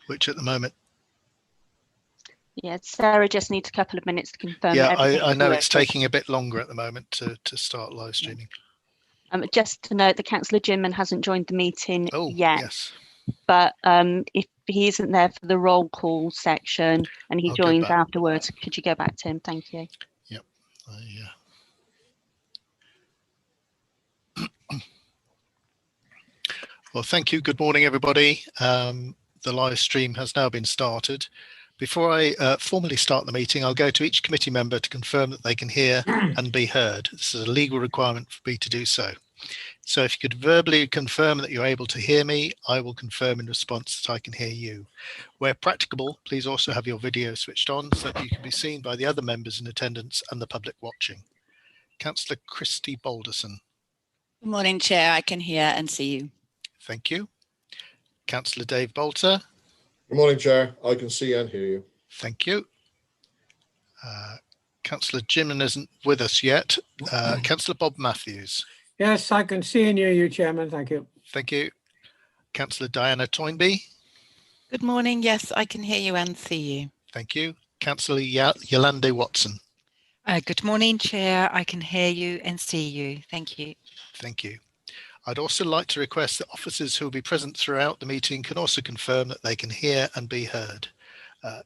which at the moment. Yeah, Sarah just needs a couple of minutes to confirm. Yeah, that I know working. it's taking a bit longer at the moment to start live streaming. Just to note that Councillor Ginman hasn't joined the meeting yet. Yes. But if he isn't there for the roll call section and he joins afterwards, could you go back to him? Thank you. Yep. Well, thank you. Good morning, everybody. The live stream has now been started. Before I formally start the meeting, I'll go to each committee member to confirm that they can hear and be heard. This is a legal requirement for me to do so. So if you could verbally confirm that you're able to hear me, I will confirm in response that I can hear you. Where practicable, please also have your video switched on so that you can be seen by the other members in attendance and the public watching. Councillor Christy Balderson. Good morning, Chair. I can hear and see you. Thank you. Councillor Dave Bolter. Good morning, Chair. I can see and hear you. Thank you. Councillor Ginman isn't with us yet. Councillor Bob Matthews. Yes, I can see and hear you, Chairman. Thank you. Thank you. Councillor Diana Toynbee. Good morning. Yes, I can hear you and see you. Thank you. Councillor Yolande Watson. Good morning, Chair. I can hear you and see you. Thank you. Thank you. I'd also like to request that officers who will be present throughout the meeting can also confirm that they can hear and be heard.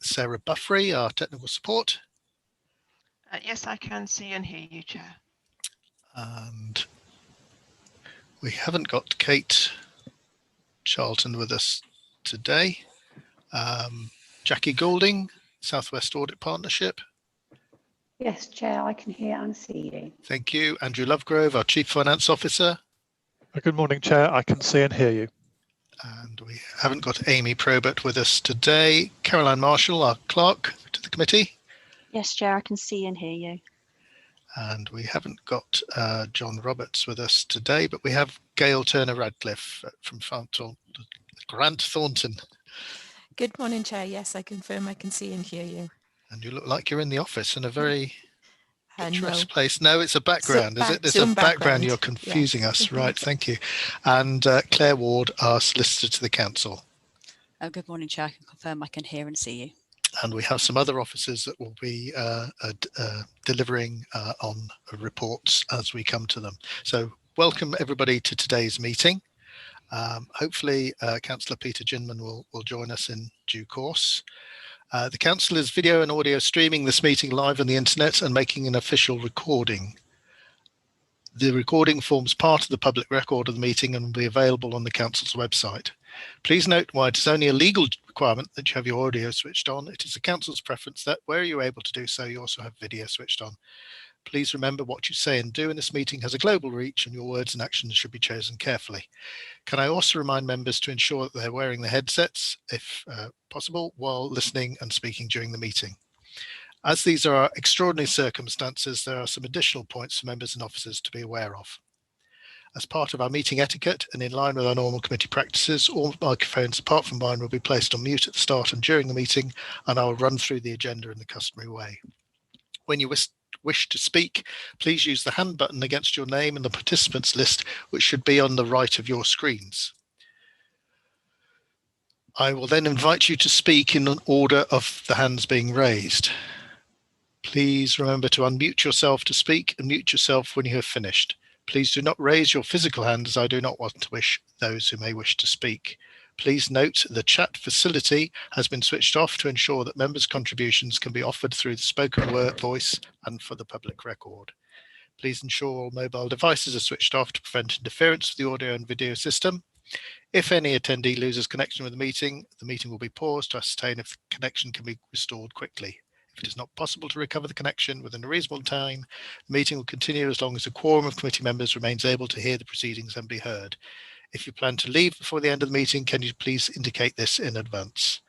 Sarah Buffrey, our technical support. Yes, I can see and hear you, Chair. And we haven't got Kate Charlton with us today. Jackie Goulding, Southwest Audit Partnership. Yes, Chair, I can hear and see you. Thank you. Andrew Lovegrove, our Chief Finance Officer. Good morning, Chair. I can see and hear you. And we haven't got Amy Probert with us today. Caroline Marshall, our clerk to the committee. Yes, Chair, I can see and hear you. And we haven't got John Roberts with us today, but we have Gail Turner-Radcliffe from Grant Thornton. Good morning, Chair. Yes, I confirm I can see and hear you. And you look like you're in the office in a very picturesque no. place. No, it's a background, is it? It's a background. You're confusing us. Right, thank you. And Claire Ward, our solicitor to the council. Good morning, Chair. I can confirm I can hear and see you. And we have some other officers that will be delivering on reports as we come to them. So welcome everybody to today's meeting. Hopefully Councillor Peter Ginman will join us in due course. The council is video and audio streaming this meeting live on the internet and making an official recording. The recording forms part of the public record of the meeting and will be available on the council's website. Please note, while it is only a legal requirement that you have your audio switched on, it is the council's preference that where you're able to do so, you also have video switched on. Please remember what you say and do in this meeting has a global reach and your words and actions should be chosen carefully. Can I also remind members to ensure that they're wearing the headsets, if possible, while listening and speaking during the meeting. As these are extraordinary circumstances, there are some additional points for members and officers to be aware of. As part of our meeting etiquette and in line with our normal committee practices, all microphones apart from mine will be placed on mute at the start and during the meeting, and I will run through the agenda in the customary way. When you wish to speak, please use the hand button against your name in the participants list, which should be on the right of your screens. I will then invite you to speak in an order of the hands being raised. Please remember to unmute yourself to speak and mute yourself when you have finished. Please do not raise your physical hand as I do not want to wish those who may wish to speak. Please note the chat facility has been switched off to ensure that members' contributions can be offered through the spoken word voice and for the public record. Please ensure all mobile devices are switched off to prevent interference with the audio and video system. If any attendee loses connection with the meeting will be paused to ascertain if the connection can be restored quickly. If it is not possible to recover the connection within a reasonable time, the meeting will continue as long as the quorum of committee members remains able to hear the proceedings and be heard. If you plan to leave before the end of the meeting, can you please indicate this in advance?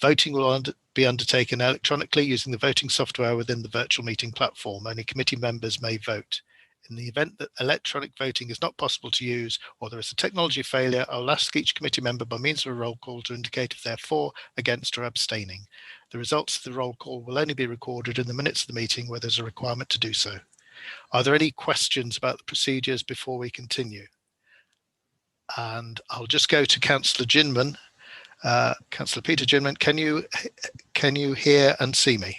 Voting will be undertaken electronically using the voting software within the virtual meeting platform. Only committee members may vote. In the event that electronic voting is not possible to use or there is a technology failure, I will ask each committee member by means of a roll call to indicate if they're for, against or abstaining. The results of the roll call will only be recorded in the minutes of the meeting where there's a requirement to do so. Are there any questions about the procedures before we continue? And I'll just go to Councillor Ginman Councillor Peter Ginman, can you hear and see me?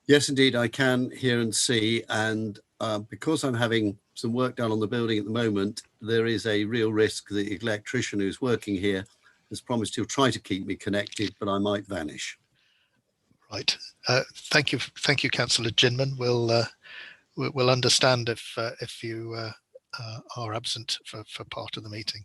Yes, indeed, I can hear and see. And because I'm having some work done on the building at the moment, there is a real risk the electrician who's working here has promised he'll try to keep me connected, but I might vanish. Right. Thank you, Councillor Ginman. We'll understand if you are absent for part of the meeting.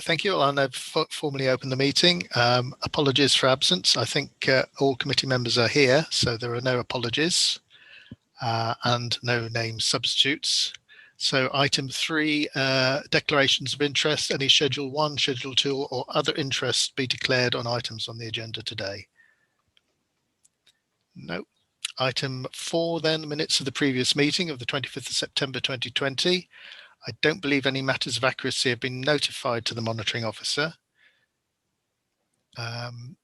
Thank you. I'll now formally open the meeting. Apologies for absence. I think all committee members are here, so there are no apologies and no name substitutes. So item 3, declarations of interest. Any Schedule 1, Schedule 2 or other interests be declared on items on the agenda today? No. Item 4 then, minutes of the previous meeting of the 25th of September 2020. I don't believe any matters of accuracy have been notified to the monitoring officer. Committee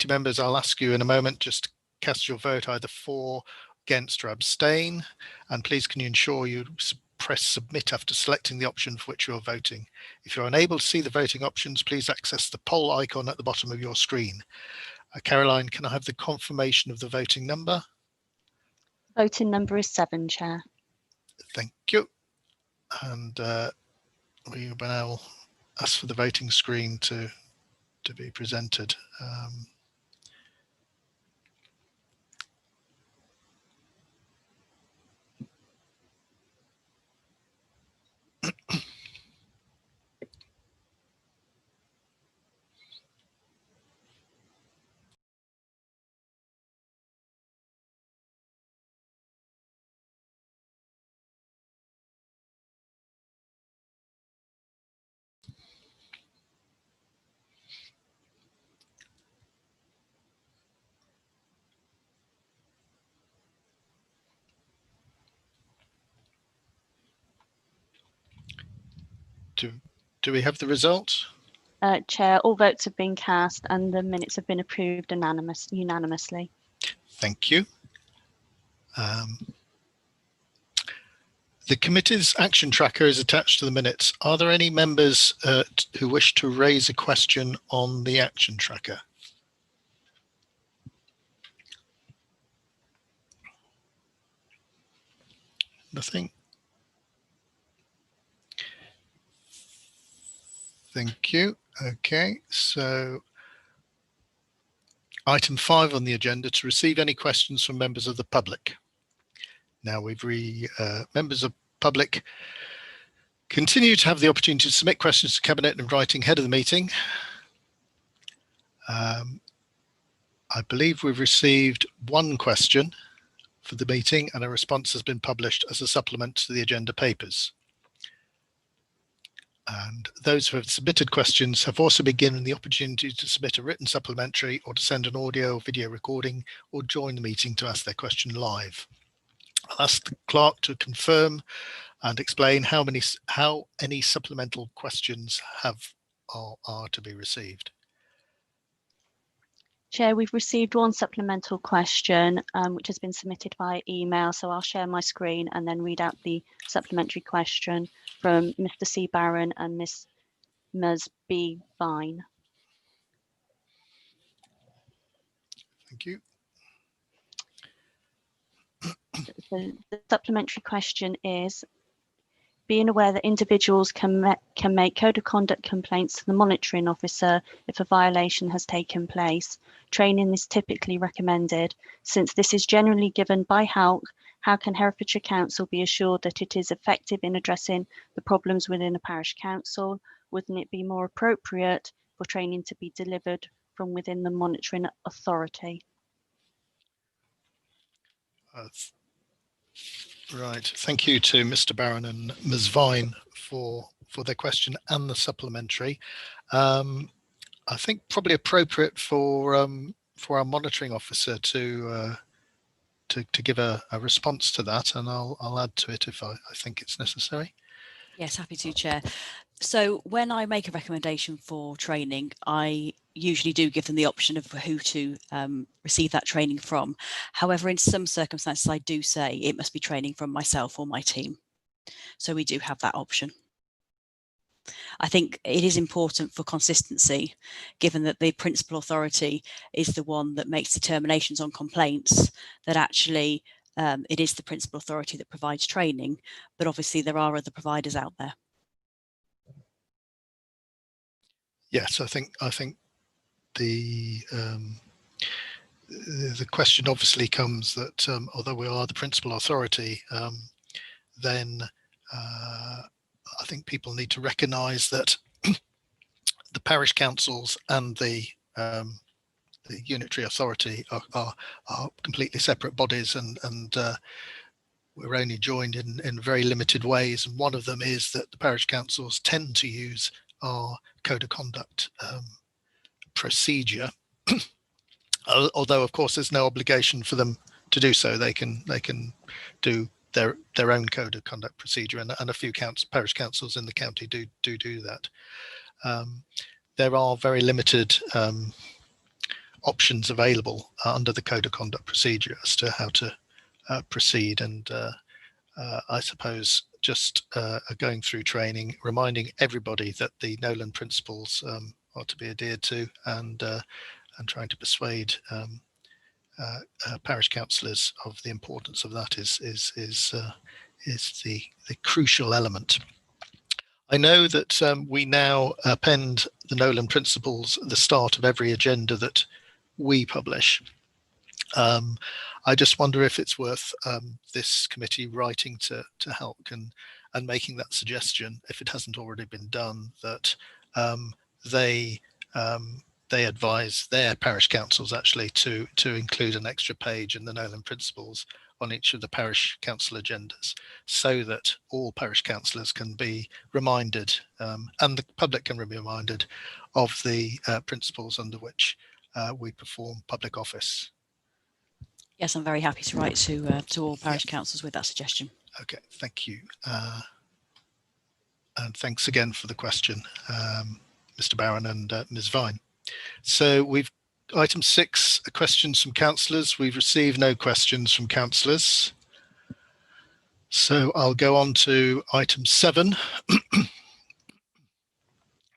members, I'll ask you in a moment, just cast your vote either for, against or abstain. And please can you ensure you press submit after selecting the option for which you're voting. If you're unable to see the voting options, please access the poll icon at the bottom of your screen. Caroline, can I have the confirmation of the voting number? Voting number is 7, Chair. Thank you. And we will now ask for the voting screen to be presented. Do we have the results? Chair, all votes have been cast and the minutes have been approved unanimously. Thank you. The committee's action tracker is attached to the minutes. Are there any members who wish to raise a question on the action tracker? Nothing. Thank you. Okay, so item 5 on the agenda, to receive any questions from members of the public. Now members of public continue to have the opportunity to submit questions to Cabinet in writing ahead of the meeting. I believe we've received one question for the meeting and a response has been published as a supplement to the agenda papers. And those who have submitted questions have also been given the opportunity to submit a written supplementary or to send an audio or video recording or join the meeting to ask their question live. I'll ask the clerk to confirm and explain how any supplemental questions are to be received. Chair, we've received one supplemental question which has been submitted via email, so I'll share my screen and then read out the supplementary question from Mr. C. Barron and Ms. B. Vine. Thank you. So the supplementary question is, being aware that individuals can make code of conduct complaints to the monitoring officer if a violation has taken place. Training is typically recommended. Since this is generally given by HALC, how can Herefordshire Council be assured that it is effective in addressing the problems within a parish council? Wouldn't it be more appropriate for training to be delivered from within the monitoring authority? Right. Thank you to Mr. Barron and Ms. Vine for their question and the supplementary. I think probably appropriate for our monitoring officer to give a response to that, and I'll add to it if I think it's necessary. Yes, happy to, Chair. So when I make a recommendation for training, I usually do give them the option of who to receive that training from. However, in some circumstances, I do say it must be training from myself or my team. So we do have that option. I think it is important for consistency, given that the principal authority is the one that makes determinations on complaints, that actually it is the principal authority that provides training, but obviously there are other providers out there. Yes, I think the question obviously comes that although we are the principal authority, then I think people need to recognise that the parish councils and the unitary authority are completely separate bodies, and we're only joined in very limited ways. And one of them is that the parish councils tend to use our code of conduct procedure, although of course there's no obligation for them to do so. They can do their own code of conduct procedure, and a few parish councils in the county do that. There are very limited options available under the code of conduct procedure as to how to proceed, and I suppose just going through training, reminding everybody that the Nolan principles are to be adhered to, and trying to persuade parish councillors of the importance of that is the crucial element. I know that we now append the Nolan principles at the start of every agenda that we publish. I just wonder if it's worth this committee writing to HELC and making that suggestion, if it hasn't already been done, that they advise their parish councils actually to include an extra page in the Nolan principles on each of the parish council agendas, so that all parish councillors can be reminded, and the public can be reminded of the principles under which we perform public office. Yes, I'm very happy to write to all parish councils with that suggestion. Okay, thank you. And thanks again for the question, Mr. Barron and Ms. Vine. So we've item 6, questions from councillors. We've received no questions from councillors. So I'll go on to item 7.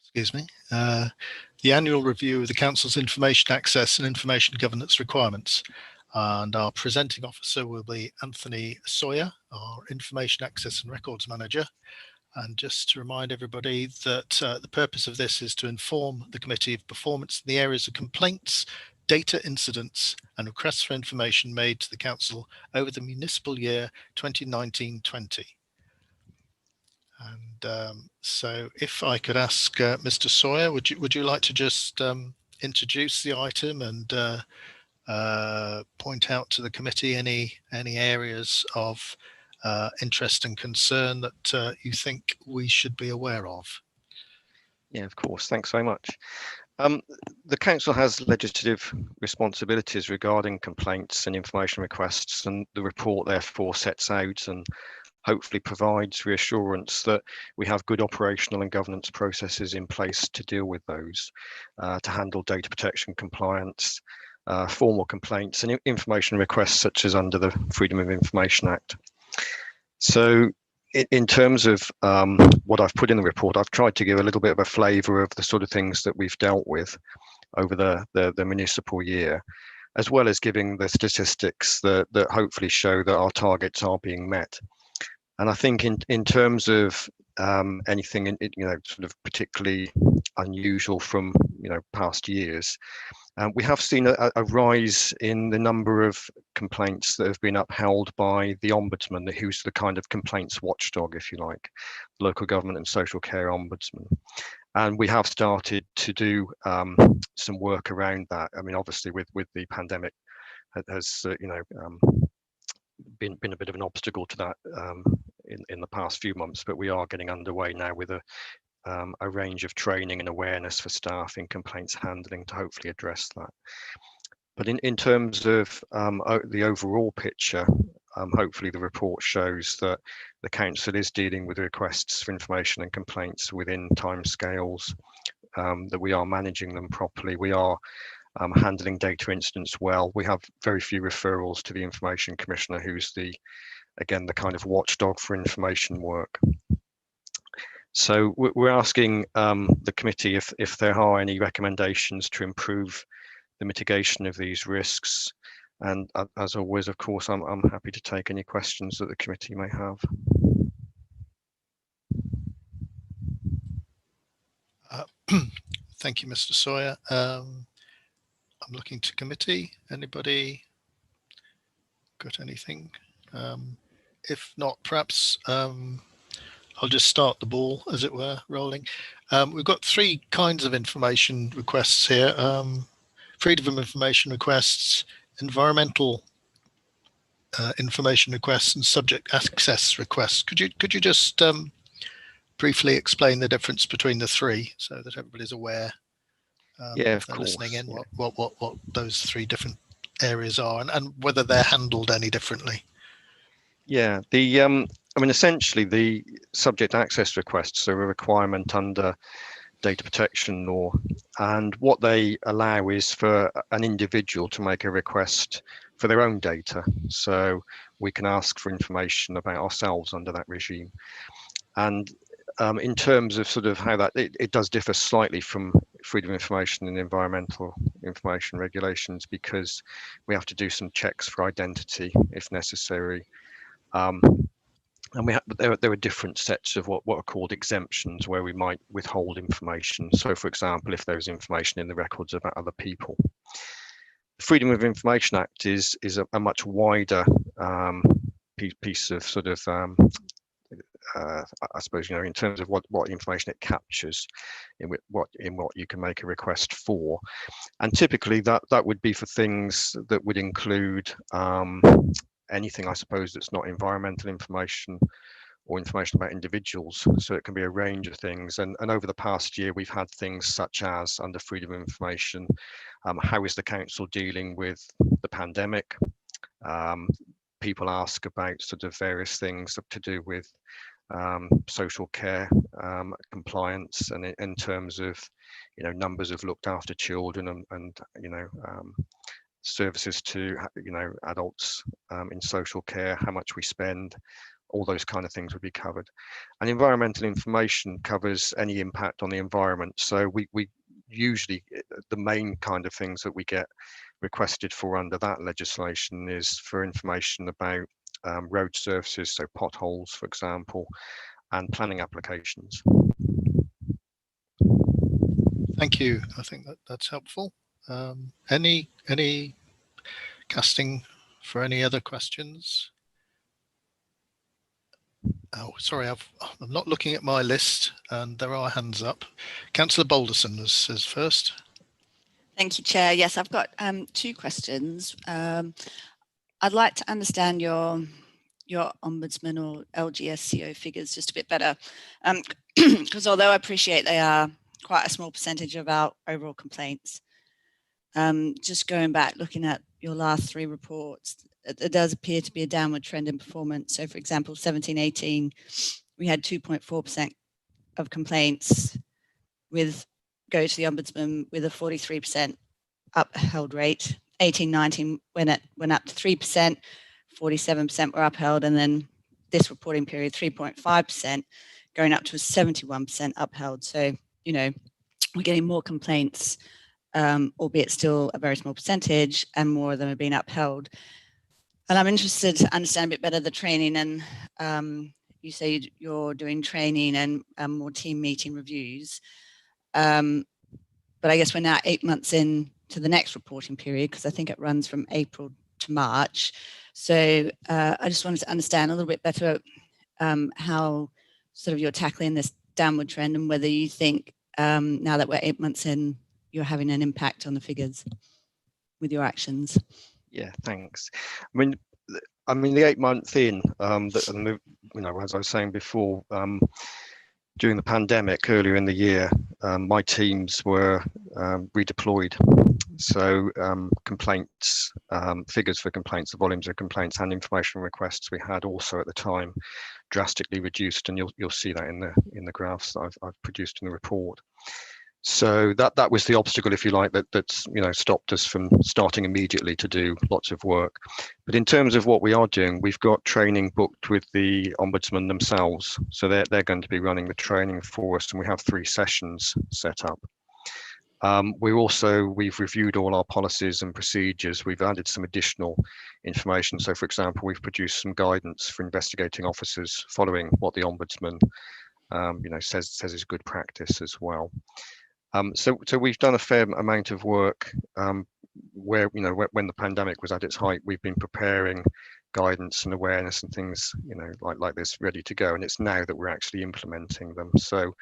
Excuse me. The annual review of the council's information access and information governance requirements. And our presenting officer will be Anthony Sawyer, our Information Access and Records Manager. And just to remind everybody that the purpose of this is to inform the committee of performance in the areas of complaints, data incidents and requests for information made to the council over the municipal year 2019-20. And so if I could ask Mr. Sawyer, would you like to just introduce the item and point out to the committee any areas of interest and concern that you think we should be aware of? Yeah, of course. Thanks very much. The council has legislative responsibilities regarding complaints and information requests, and the report therefore sets out and hopefully provides reassurance that we have good operational and governance processes in place to deal with those, to handle data protection compliance, formal complaints and information requests such as under the Freedom of Information Act. So in terms of what I've put in the report, I've tried to give a little bit of a flavour of the sort of things that we've dealt with over the municipal year, as well as giving the statistics that hopefully show that our targets are being met. And I think in terms of anything sort of particularly unusual from past years, we have seen a rise in the number of complaints that have been upheld by the Ombudsman, who's the kind of complaints watchdog, if you like, local government and social care Ombudsman. And we have started to do some work around that. I mean, obviously with the pandemic has been a bit of an obstacle to that in the past few months, but we are getting underway now with a range of training and awareness for staff in complaints handling to hopefully address that. But in terms of the overall picture, hopefully the report shows that the council is dealing with requests for information and complaints within timescales, that we are managing them properly. We are handling data incidents well. We have very few referrals to the Information Commissioner, who's the kind of watchdog for information work. So we're asking the committee if there are any recommendations to improve the mitigation of these risks. And as always, of course, I'm happy to take any questions that the committee may have. Thank you, Mr. Sawyer. I'm looking to committee. Anybody got anything? If not, perhaps I'll just start the ball, as it were, rolling. We've got three kinds of information requests here. Freedom of information requests, environmental information requests, and subject access requests. Could you just briefly explain the difference between the three so that everybody's aware? Yeah, of if they're course. Listening in, what those three different areas are, and whether they're handled any differently. Yeah, I mean, essentially, the subject access requests are a requirement under data protection law, and what they allow is for an individual to make a request for their own data. So we can ask for information about ourselves under that regime. And in terms of sort of how that, it does differ slightly from freedom of information and environmental information regulations, because we have to do some checks for identity if necessary. And there are different sets of what are called exemptions, where we might withhold information. So, for example, if there's information in the records about other people. The Freedom of Information Act is a much wider piece of sort of, I suppose, in terms of what information it captures, in what you can make a request for. And typically that would be for things that would include anything, I suppose, that's not environmental information or information about individuals. So it can be a range of things. And over the past year, we've had things such as, under freedom of information, how is the council dealing with the pandemic? People ask about sort of various things to do with social care compliance, and in terms of, numbers of looked after children and services to adults in social care, how much we spend, all those kind of things would be covered. And environmental information covers any impact on the environment. So we usually, the main kind of things that we get requested for under that legislation is for information about road surfaces, so potholes, for example, and planning applications. Thank you. I think that's helpful. Any casting for any other questions? Oh, sorry, I'm not looking at my list, and there are hands up. Councillor Balderson is first. Thank you, Chair. Yes, I've got two questions. I'd like to understand your Ombudsman or LGSCO figures just a bit better, because although I appreciate they are quite a small percentage of our overall complaints, just going back, looking at your last three reports, there does appear to be a downward trend in performance. So, for example, 17-18, we had 2.4% of complaints go to the Ombudsman with a 43% upheld rate. 18-19 went up to 3%, 47% were upheld, and then this reporting period, 3.5%, going up to a 71% upheld. So, we're getting more complaints, albeit still a very small percentage, and more of them are being upheld. And I'm interested to understand a bit better the training, and you say you're doing training and more team meeting reviews. But I guess we're now 8 months in to the next reporting period, because I think it runs from April to March. So I just wanted to understand a little bit better how sort of you're tackling this downward trend, and whether you think now that we're 8 months in, you're having an impact on the figures with your actions. Yeah, thanks. I mean, the 8 month in, as I was saying before, during the pandemic earlier in the year, my teams were redeployed. So complaints, figures for complaints, the volumes of complaints and information requests we had also at the time drastically reduced, and you'll see that in the graphs that I've produced in the report. So that was the obstacle, if you like, that's stopped us from starting immediately to do lots of work. But in terms of what we are doing, we've got training booked with the Ombudsman themselves. So they're going to be running the training for us, and we have 3 sessions set up. We've reviewed all our policies and procedures. We've added some additional information. So, for example, we've produced some guidance for investigating officers following what the Ombudsman says is good practice as well. So we've done a fair amount of work where, when the pandemic was at its height, we've been preparing guidance and awareness and things, like this ready to go. And it's now that we're actually implementing them. So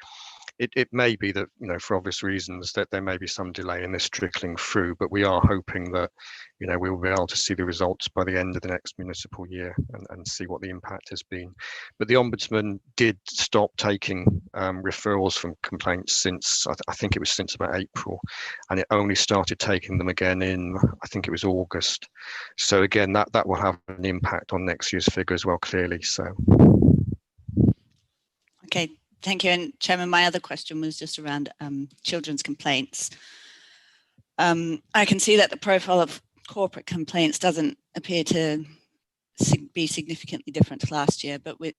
it may be that, for obvious reasons, that there may be some delay in this trickling through, but we are hoping that, we will be able to see the results by the end of the next municipal year and see what the impact has been. But the Ombudsman did stop taking referrals from complaints since, I think it was since about April, and it only started taking them again in, I think it was August. So again, that will have an impact on next year's figure as well, clearly. So. Okay. Thank you. And Chairman, my other question was just around children's complaints. I can see that the profile of corporate complaints doesn't appear to be significantly different to last year, but with...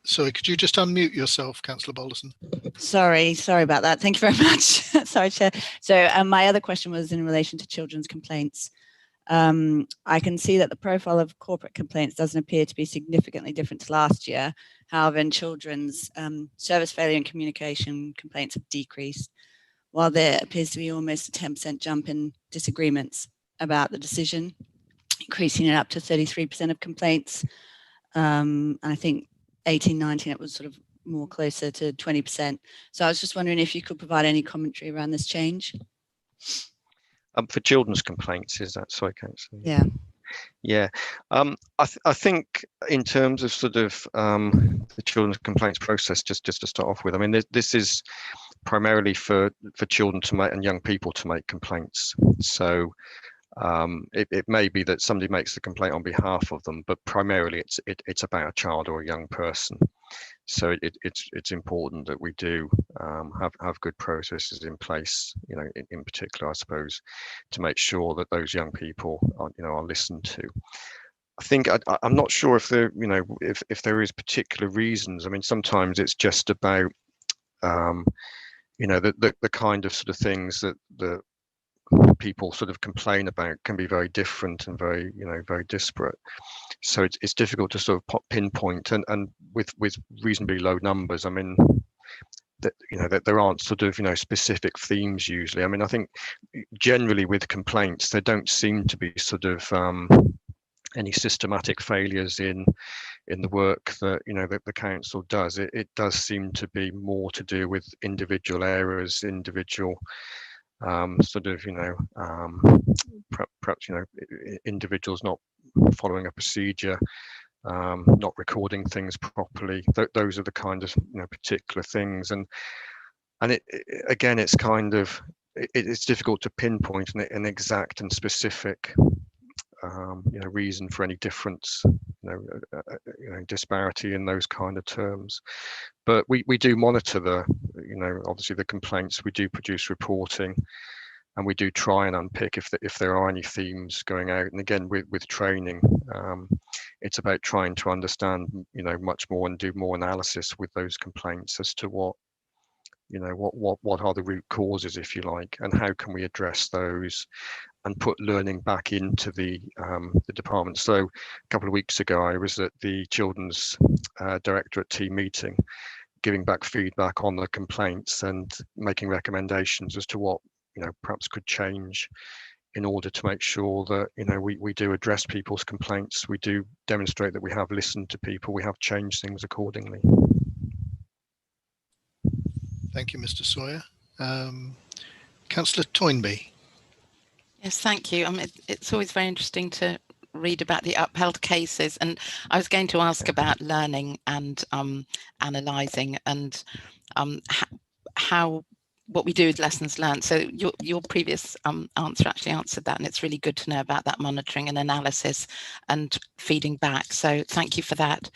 Sorry, could you just unmute yourself, Councillor Balderson? Sorry about that. Thank you very much. Sorry, Chair. So my other question was in relation to children's complaints. I can see that the profile of corporate complaints doesn't appear to be significantly different to last year. However, in children's service failure and communication complaints have decreased, while there appears to be almost a 10% jump in disagreements about the decision, increasing it up to 33% of complaints. And I think 18-19 it was sort of more closer to 20%. So I was just wondering if you could provide any commentary around this change. For children's complaints, is that so, Councillor? Yeah. Yeah, I think in terms of sort of the children's complaints process, just to start off with, I mean, this is primarily for children to make and young people to make complaints. So it may be that somebody makes the complaint on behalf of them, but primarily it's about a child or a young person. So it's important that we do have good processes in place, in particular, I suppose, to make sure that those young people are listened to. I think I'm not sure if there, if there is particular reasons. I mean, sometimes it's just about, the kind of sort of things that the people sort of complain about can be very different and very, very disparate. So it's difficult to sort of pinpoint, and with reasonably low numbers, I mean, that that there aren't sort of specific themes usually. I mean, I think generally with complaints there don't seem to be sort of any systematic failures in the work that that the council does. It does seem to be more to do with individual errors, individual sort of perhaps individuals not following a procedure, not recording things properly. Those are the kind of particular things, and it again, it's kind of it's difficult to pinpoint an exact and specific reason for any difference, disparity in those kind of terms. But we do monitor the obviously the complaints. We do produce reporting, and we do try and unpick if there are any themes going out. And again, with training, it's about trying to understand much more and do more analysis with those complaints as to what are the root causes, if you like, and how can we address those and put learning back into the department. So a couple of weeks ago, I was at the Children's Directorate team meeting, giving back feedback on the complaints and making recommendations as to what perhaps could change in order to make sure that we do address people's complaints. We do demonstrate that we have listened to people. We have changed things accordingly. Thank you, Mr. Sawyer. Councillor Toynbee. Yes, thank you. It's always very interesting to read about the upheld cases, and I was going to ask about learning and analysing and how what we do with lessons learned. So your previous answer actually answered that, and it's really good to know about that monitoring and analysis and feeding back. So thank you for that.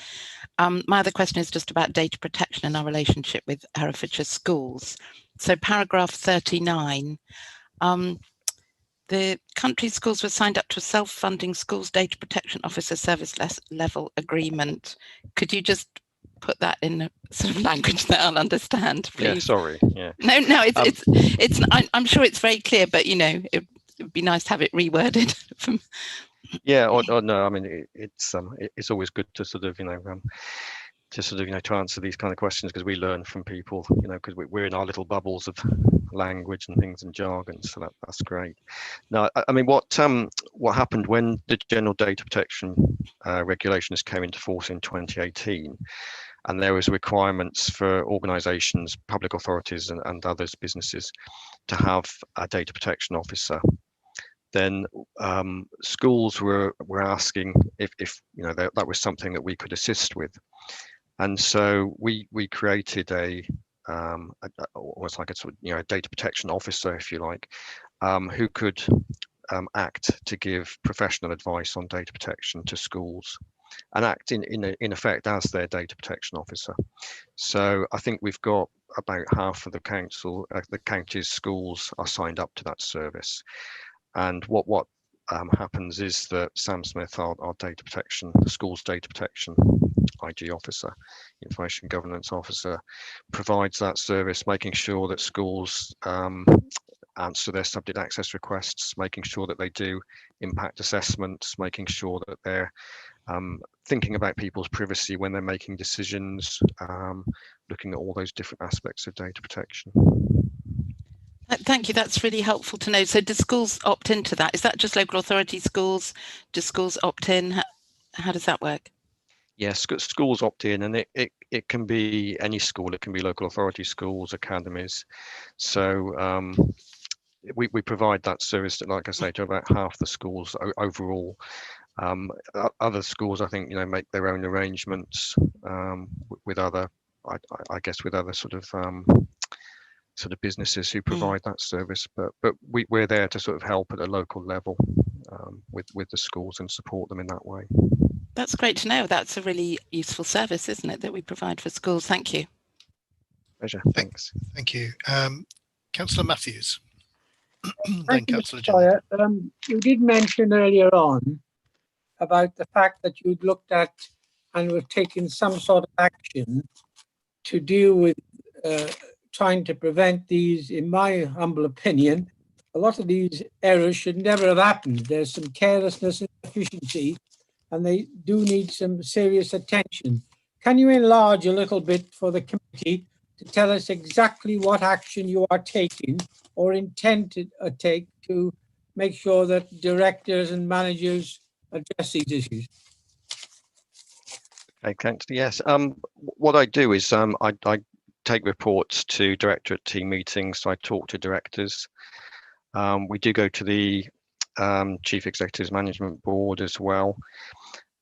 my other question is just about data protection and our relationship with Herefordshire schools. So paragraph 39, the country schools were signed up to a self-funding schools data protection officer service level agreement. Could you just put that in a sort of language that I'll understand, please? Yeah, sorry. Yeah. No, it's. I'm sure it's very clear, but you know, it would be nice to have it reworded. Yeah, or no, I mean it's always good to sort of to answer these kind of questions, because we learn from people, because we're in our little bubbles of language and things and jargon, so that's great. Now, I mean, what happened when the general data protection regulations came into force in 2018, and there was requirements for organisations, public authorities and others, businesses, to have a data protection officer. Then schools were asking if that was something that we could assist with, and so we created almost like a sort of a data protection officer, if you like, who could act to give professional advice on data protection to schools, and act in effect as their data protection officer. So I think we've got about half of the county's schools are signed up to that service. And what happens is that Sam Smith, our data protection, the school's data protection IG officer, information governance officer, provides that service, making sure that schools answer their subject access requests, making sure that they do impact assessments, making sure that they're thinking about people's privacy when they're making decisions, looking at all those different aspects of data protection. Thank you. That's really helpful to know. So do schools opt into that? Is that just local authority schools? Do schools opt in? How does that work? Yes, schools opt in, and it can be any school. It can be local authority schools, academies. So we provide that service, like I say, to about half the schools overall. Other schools, I think, make their own arrangements with other, I guess, with other sort of businesses who provide that service, but we're there to sort of help at a local level with the schools and support them in that way. That's great to know. That's a really useful service, isn't it, that we provide for schools? Thank you. Pleasure. Thanks. Thank you. Councillor Matthews. Thank you, Mr. Sawyer. You did mention earlier on about the fact that you'd looked at and were taking some sort of action to deal with trying to prevent these. In my humble opinion, a lot of these errors should never have happened. There's some carelessness and efficiency, and they do need some serious attention. Can you enlarge a little bit for the committee to tell us exactly what action you are taking or intend to take to make sure that directors and managers address these issues? Okay, thanks. Yes. What I do is I take reports to directorate team meetings. So I talk to directors. We do go to the Chief Executive's Management Board as well.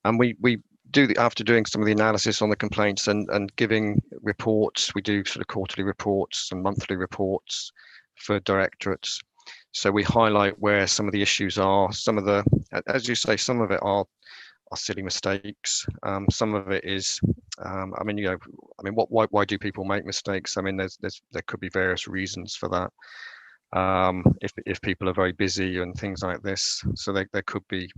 And we do, after doing some of the analysis on the complaints and giving reports, we do sort of quarterly reports and monthly reports for directorates. So we highlight where some of the issues are. Some of the, as you say, some of it are silly mistakes. Some of it is, why do people make mistakes? I mean, there could be various reasons for that. If people are very busy and things like this, so there could be,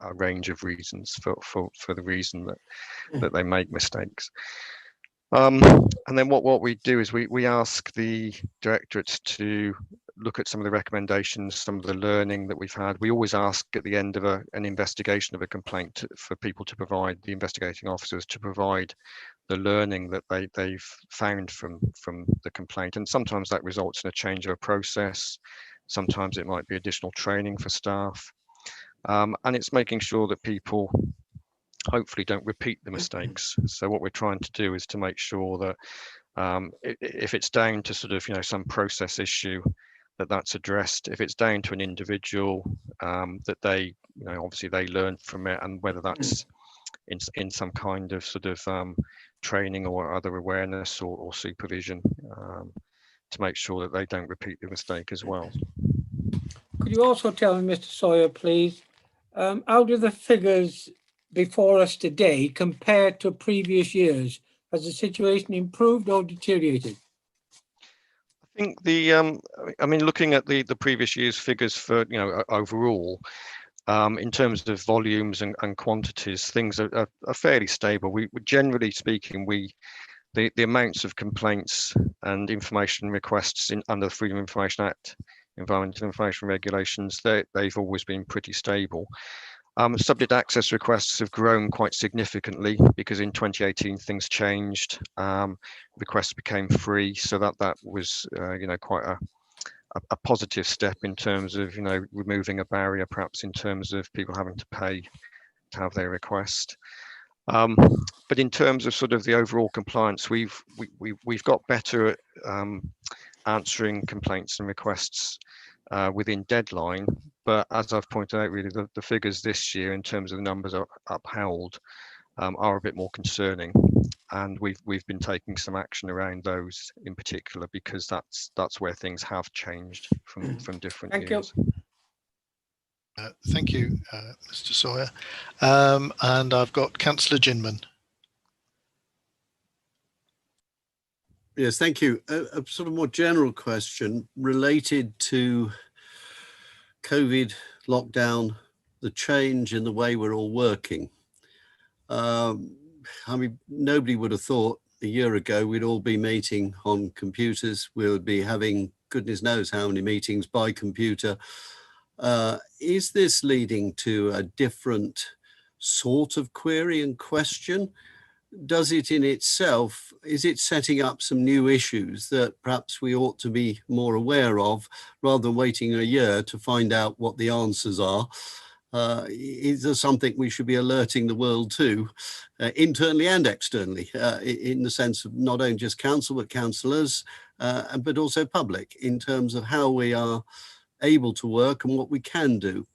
a range of reasons for the reason that they make mistakes. And then what we do is we ask the directorates to look at some of the recommendations, some of the learning that we've had. We always ask at the end of an investigation of a complaint for people to provide, the investigating officers to provide the learning that they've found from the complaint. And sometimes that results in a change of a process. Sometimes it might be additional training for staff. And it's making sure that people hopefully don't repeat the mistakes. So what we're trying to do is to make sure that if it's down to sort of, some process issue, that's addressed. If it's down to an individual, that they, obviously they learn from it, and whether that's in some kind of sort of training or other awareness or supervision, to make sure that they don't repeat the mistake as well. Could you also tell me, Mr. Sawyer, please, out of the figures before us today compared to previous years? Has the situation improved or deteriorated? I think the, I mean, looking at the previous year's figures for, overall, in terms of volumes and quantities, things are fairly stable. We generally speaking, the amounts of complaints and information requests under the Freedom of Information Act, Environmental Information Regulations, they've always been pretty stable. Subject access requests have grown quite significantly because in 2018 things changed. Requests became free, so that was quite a positive step in terms of removing a barrier, perhaps in terms of people having to pay to have their request. But in terms of sort of the overall compliance, we've got better at answering complaints and requests within deadline. But as I've pointed out, really the figures this year in terms of the numbers are upheld are a bit more concerning, and we've been taking some action around those in particular because that's where things have changed from different years. Thank you, Mr. Sawyer. And I've got Councillor Ginman. Yes, thank you. A sort of more general question related to COVID lockdown, the change in the way we're all working. I mean, nobody would have thought a year ago we'd all be meeting on computers. We would be having goodness knows how many meetings by computer. Is this leading to a different sort of query and question? Does it in itself, is it setting up some new issues that perhaps we ought to be more aware of rather than waiting a year to find out what the answers are? Is there something we should be alerting the world to, internally and externally, in the sense of not only just council, but councillors, but also public, in terms of how we are able to work and what we can do?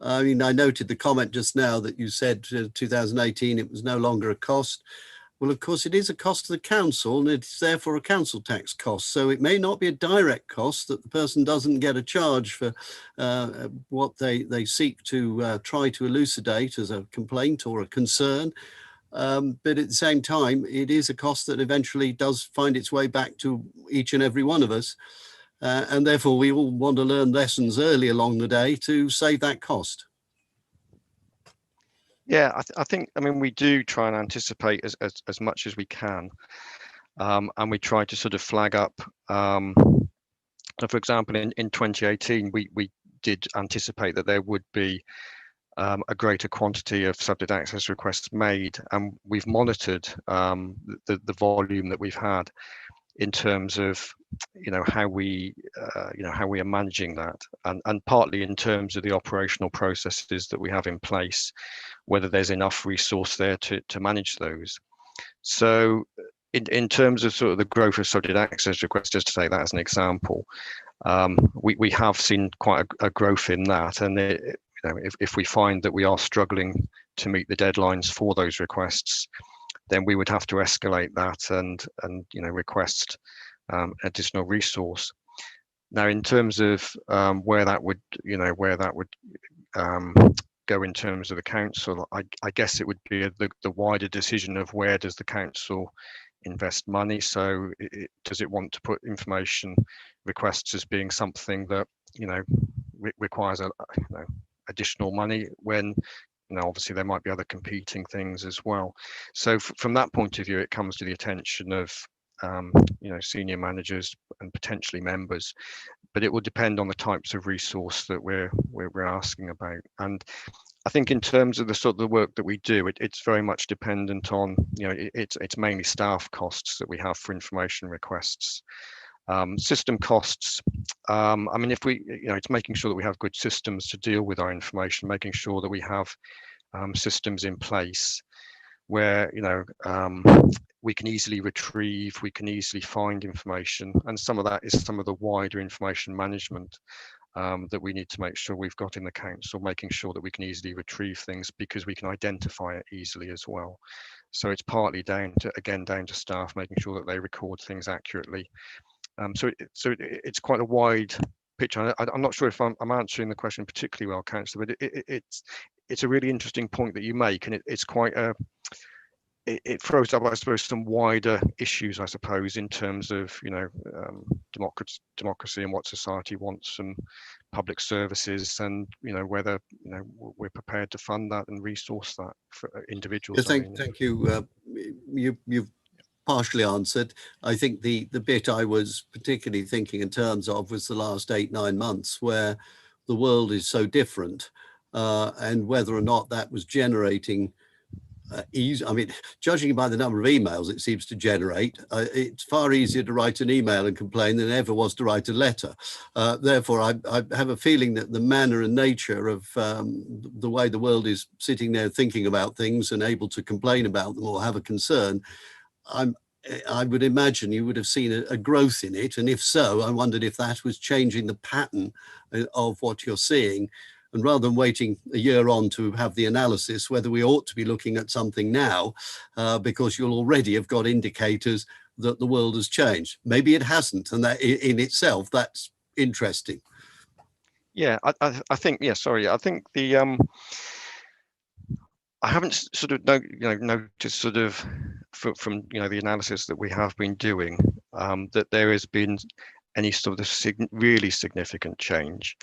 I mean, I noted the comment just now that you said 2018, it was no longer a cost. Well, of course, it is a cost to the council, and it's therefore a council tax cost. So it may not be a direct cost that the person doesn't get a charge for what they seek to try to elucidate as a complaint or a concern. But at the same time, it is a cost that eventually does find its way back to each and every one of us. And therefore, we all want to learn lessons early along the day to save that cost. Yeah, I think, I mean, we do try and anticipate as much as we can. And we try to sort of flag up. So for example, in 2018, we did anticipate that there would be a greater quantity of subject access requests made, and we've monitored the volume that we've had in terms of how we are managing that, and partly in terms of the operational processes that we have in place, whether there's enough resource there to manage those. So in terms of sort of the growth of subject access requests, just to take that as an example, we have seen quite a growth in that, and if we find that we are struggling to meet the deadlines for those requests, then we would have to escalate that and request additional resource. Now, in terms of where that would go in terms of the council, I guess it would be the wider decision of where does the council invest money. So does it want to put information requests as being something that requires additional money when obviously there might be other competing things as well. So from that point of view, it comes to the attention of senior managers and potentially members, but it will depend on the types of resource that we're asking about. And I think in terms of the sort of the work that we do, it's very much dependent on it's mainly staff costs that we have for information requests. System costs, I mean, if we, it's making sure that we have good systems to deal with our information, making sure that we have systems in place where, we can easily retrieve, we can easily find information. And some of that is some of the wider information management that we need to make sure we've got in the council, making sure that we can easily retrieve things because we can identify it easily as well. So it's partly down to staff, making sure that they record things accurately. So it's quite a wide picture. I'm not sure if I'm answering the question particularly well, Councillor, but it's a really interesting point that you make, and it's quite a it throws up, I suppose, some wider issues, I suppose, in terms of, you know, democracy and what society wants from public services, and, you know, whether, you know, we're prepared to fund that and resource that for individuals. Yeah, thank you. You've partially answered. I think the bit I was particularly thinking in terms of was the last 8-9 months, where the world is so different, and whether or not that was generating I mean, judging by the number of emails it seems to generate, it's far easier to write an email and complain than it ever was to write a letter. Therefore, I have a feeling that the manner and nature of the way the world is sitting there thinking about things and able to complain about them or have a concern, I would imagine you would have seen a growth in it. And if so, I wondered if that was changing the pattern of what you're seeing. And rather than waiting a year on to have the analysis, whether we ought to be looking at something now, because you'll already have got indicators that the world has changed. Maybe it hasn't, and that in itself, that's interesting. Yeah, I think, yeah, sorry, I think the I haven't sort of noticed sort of from you know the analysis that we have been doing that there has been any sort of really significant change.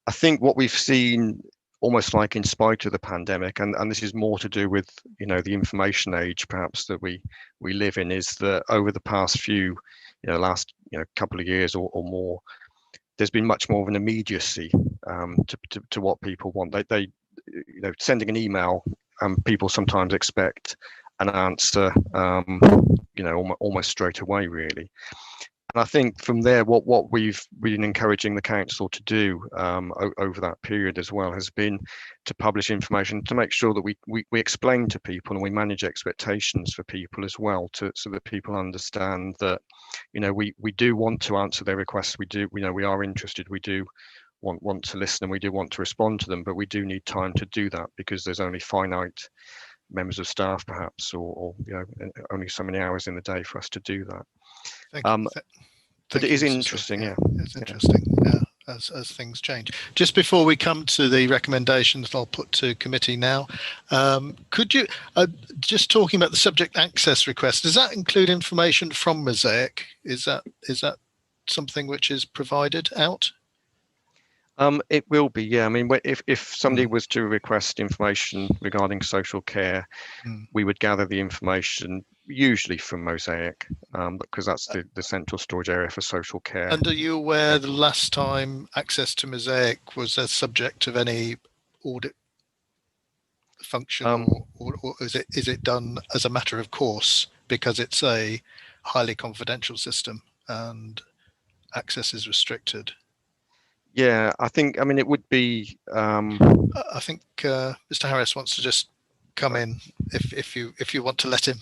I think what we've seen, almost like in spite of the pandemic, and this is more to do with, you know, the information age perhaps that we live in, is that over the past few, last couple of years or more, there's been much more of an immediacy to what people want. They sending an email, people sometimes expect an answer, almost straight away, really. And I think from there, what we've been encouraging the council to do over that period as well has been to publish information to make sure that we explain to people and we manage expectations for people as well, so that people understand that, we do want to answer their requests. We do, we are interested. We do want to listen, and we do want to respond to them, but we do need time to do that because there's only finite members of staff, perhaps, or only so many hours in the day for us to do that. Thank you. But it is interesting, yeah. It's interesting, as things change. Just before we come to the recommendations I'll put to committee now, could you, just talking about the subject access request, does that include information from Mosaic? Is that something which is provided out? It will be, yeah. I mean, if somebody was to request information regarding social care, we would gather the information usually from Mosaic, because that's the central storage area for social care. And are you aware the last time access to Mosaic was a subject of any audit function, or is it done as a matter of course because it's a highly confidential system and access is restricted? Yeah, I mean, it would be. I think Mr. Harris wants to just come in if you want to let him.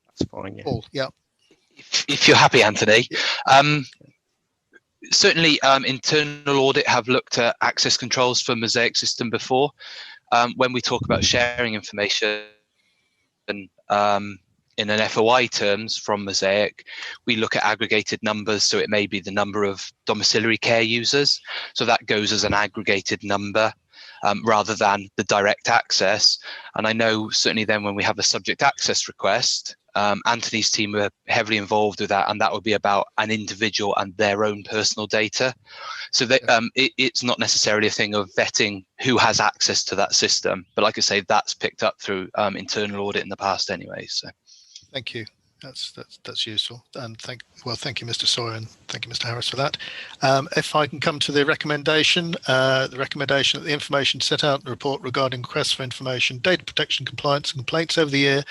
That's fine. Yeah. Paul, yeah. If you're happy, Anthony. Certainly, internal audit have looked at access controls for Mosaic system before. When we talk about sharing information, in an FOI terms from Mosaic, we look at aggregated numbers. So it may be the number of domiciliary care users. So that goes as an aggregated number rather than the direct access. And I know certainly then when we have a subject access request, Anthony's team are heavily involved with that, and that would be about an individual and their own personal data. So that it's not necessarily a thing of vetting who has access to that system, but like I say, that's picked up through internal audit in the past anyway. So thank you. That's useful, and thank you, Mr. Sawyer, and thank you, Mr. Harris, for that. If I can come to the recommendation that the information set out in the report regarding requests for information, data protection compliance, and complaints over the year,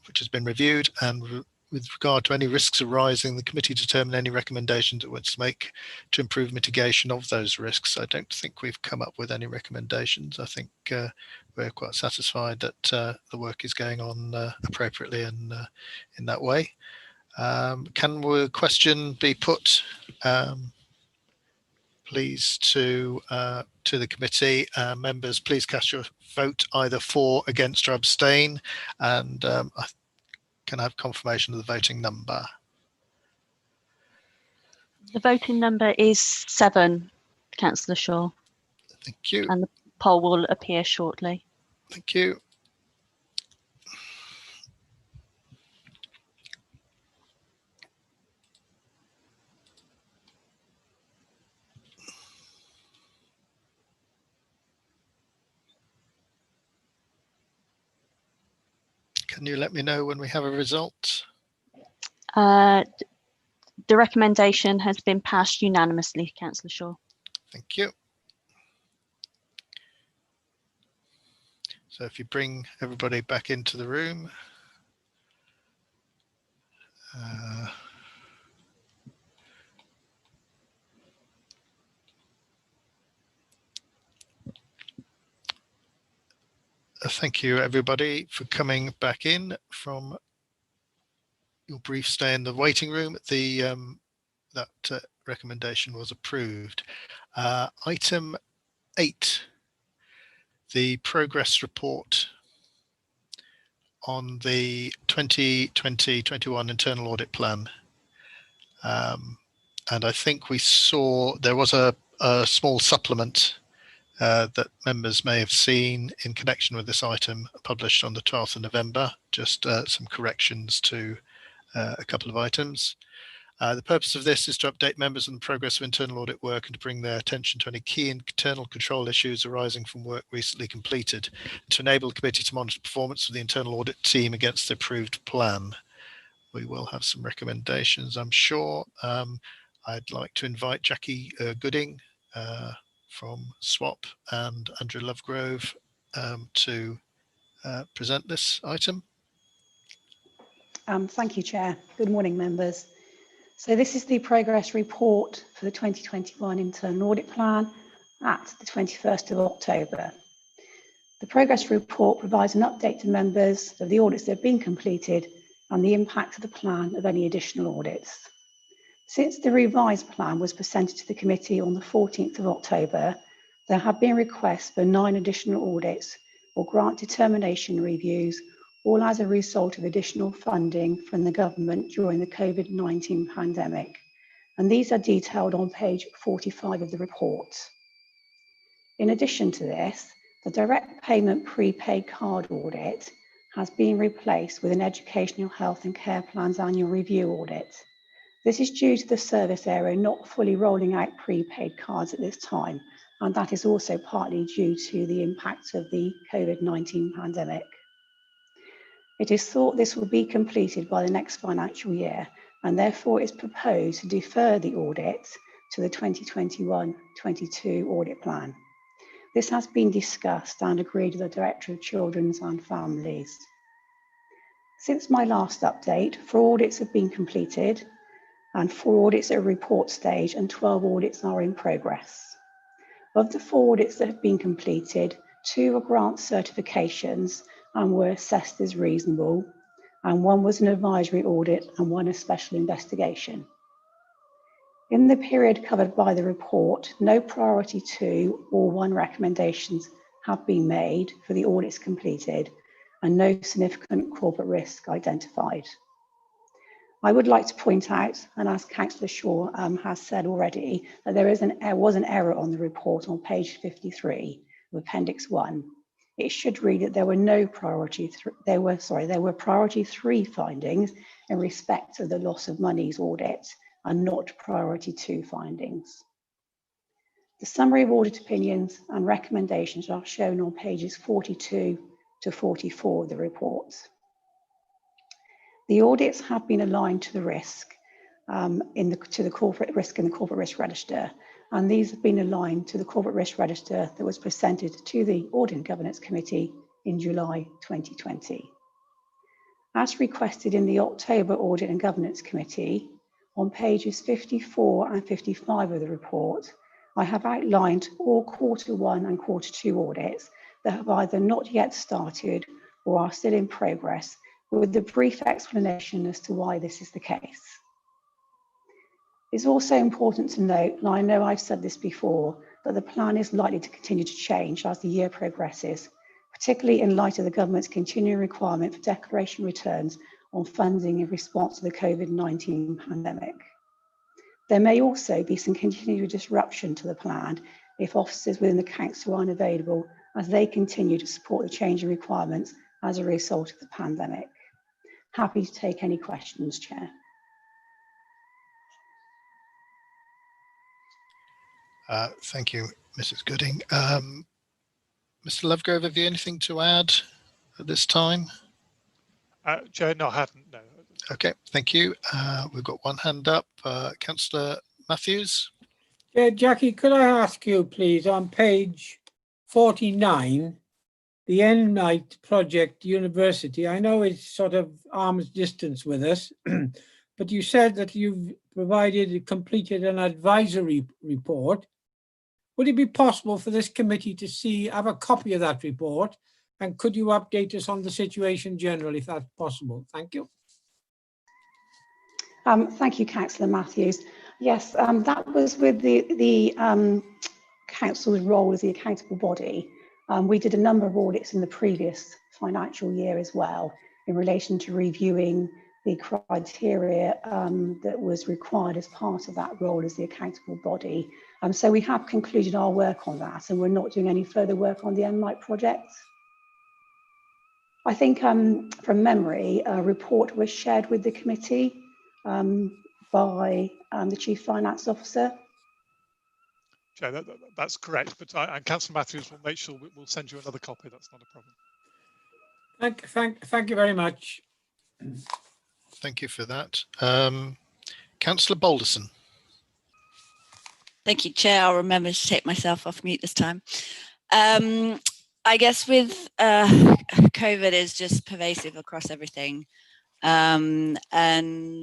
which has been reviewed, and with regard to any risks arising, the committee determine any recommendations it wants to make to improve mitigation of those risks. I don't think we've come up with any recommendations. I think we're quite satisfied that the work is going on appropriately and in that way. Can a question be put, please, to the committee? Members, please cast your vote either for, against, or abstain, and can I have confirmation of the voting number? The voting number is 7, Councillor Shaw. Thank you. And the poll will appear shortly. Thank you. Can you let me know when we have a result? The recommendation has been passed unanimously, Councillor Shaw. Thank you. So if you bring everybody back into the room. Thank you, everybody, for coming back in from your brief stay in the waiting room. That recommendation was approved. Item 8, the progress report on the 2020-21 internal audit plan. And I think we saw there was a small supplement that members may have seen in connection with this item published on the 12th of November, just some corrections to a couple of items. The purpose of this is to update members on the progress of internal audit work and to bring their attention to any key internal control issues arising from work recently completed, to enable the committee to monitor performance of the internal audit team against the approved plan. We will have some recommendations, I'm sure. I'd like to invite Jackie Gooding from SWAP and Andrew Lovegrove to present this item. Thank you, Chair. Good morning, members. So this is the progress report for the 2021 internal audit plan at the 21st of October. The progress report provides an update to members of the audits that have been completed and the impact of the plan of any additional audits. Since the revised plan was presented to the committee on the 14th of October, there have been requests for 9 additional audits or grant determination reviews, all as a result of additional funding from the government during the COVID-19 pandemic. And these are detailed on page 45 of the report. In addition to this, the direct payment prepaid card audit has been replaced with an educational health and care plans annual review audit. This is due to the service area not fully rolling out prepaid cards at this time, and that is also partly due to the impact of the COVID-19 pandemic. It is thought this will be completed by the next financial year, and therefore it's proposed to defer the audit to the 2021-22 audit plan. This has been discussed and agreed with the Director of Children's and Families. Since my last update, 4 audits have been completed, and 4 audits at a report stage and 12 audits are in progress. Of the 4 audits that have been completed, 2 are grant certifications and were assessed as reasonable, and 1 was an advisory audit and 1 a special investigation. In the period covered by the report, no priority 2 or 1 recommendations have been made for the audits completed and no significant corporate risk identified. I would like to point out, and as Councillor Shaw has said already, that there was an error on the report on page 53 of Appendix 1. It should read that there were no priority. There were priority 3 findings in respect of the loss of monies audit, and not priority 2 findings. The summary of audit opinions and recommendations are shown on pages 42 to 44 of the report. The audits have been aligned to the risk to the corporate risk in the corporate risk register, and these have been aligned to the corporate risk register that was presented to the Audit and Governance Committee in July 2020. As requested in the October Audit and Governance Committee, on pages 54 and 55 of the report, I have outlined all Q1 and Q2 audits that have either not yet started or are still in progress, with a brief explanation as to why this is the case. It's also important to note, and I know I've said this before, that the plan is likely to continue to change as the year progresses, particularly in light of the government's continuing requirement for declaration returns on funding in response to the COVID-19 pandemic. There may also be some continued disruption to the plan if officers within the council aren't available as they continue to support the changing requirements as a result of the pandemic. Happy to take any questions, Chair. Thank you, Mrs. Gooding. Mr. Lovegrove, have you anything to add at this time? Chair, no, I hadn't, no. Okay, thank you. We've got one hand up. Councillor Matthews. Yeah, Jackie, could I ask you, please, on page 49, the N-Night Project University, I know it's sort of arm's distance with us, but you said that you've completed an advisory report. Would it be possible for this committee to have a copy of that report? And could you update us on the situation generally, if that's possible? Thank you. Thank you, Councillor Matthews. Yes, that was with the council's role as the accountable body. We did a number of audits in the previous financial year as well in relation to reviewing the criteria that was required as part of that role as the accountable body. So we have concluded our work on that, and we're not doing any further work on the N-Night project. I think from memory, a report was shared with the committee by the Chief Finance Officer. Chair, that's correct, but and Councillor Matthews will make sure we'll send you another copy. That's not a problem. Thank you very much. Thank you for that. Councillor Balderson. Thank you, Chair. I'll remember to take myself off mute this time. I guess with COVID is just pervasive across everything. And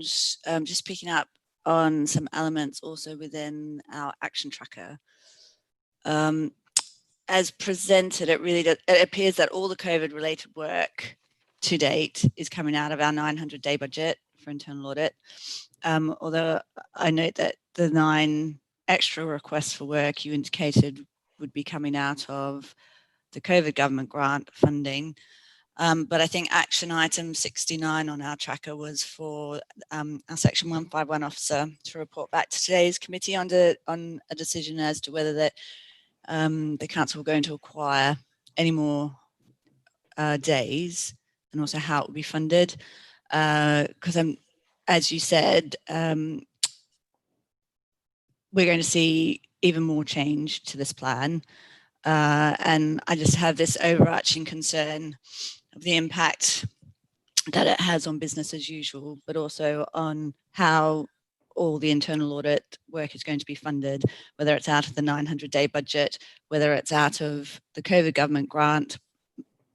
just picking up on some elements also within our action tracker. As presented, it appears that all the COVID related work to date is coming out of our 900-day budget for internal audit. Although I note that the 9 extra requests for work you indicated would be coming out of the COVID government grant funding. But I think action item 69 on our tracker was for our section 151 officer to report back to today's committee on a decision as to whether that the council were going to acquire any more days, and also how it would be funded. Because as you said, we're going to see even more change to this plan. And I just have this overarching concern of the impact that it has on business as usual, but also on how all the internal audit work is going to be funded, whether it's out of the 900-day budget, whether it's out of the COVID government grant,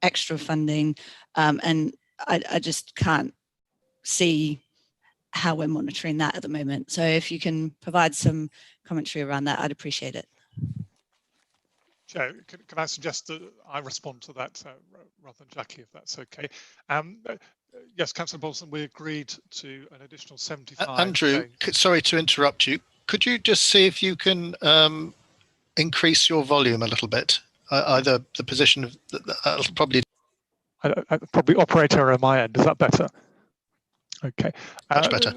extra funding, and I just can't see how we're monitoring that at the moment. So if you can provide some commentary around that, I'd appreciate it. Chair, can I suggest that I respond to that rather than Jackie, if that's okay? Yes, Councillor Bolson, we agreed to an additional 75 Andrew, days. Sorry to interrupt you. Could you just see if you can increase your volume a little bit? Either the position of probably operator on my end. Is that better? Okay. Much better.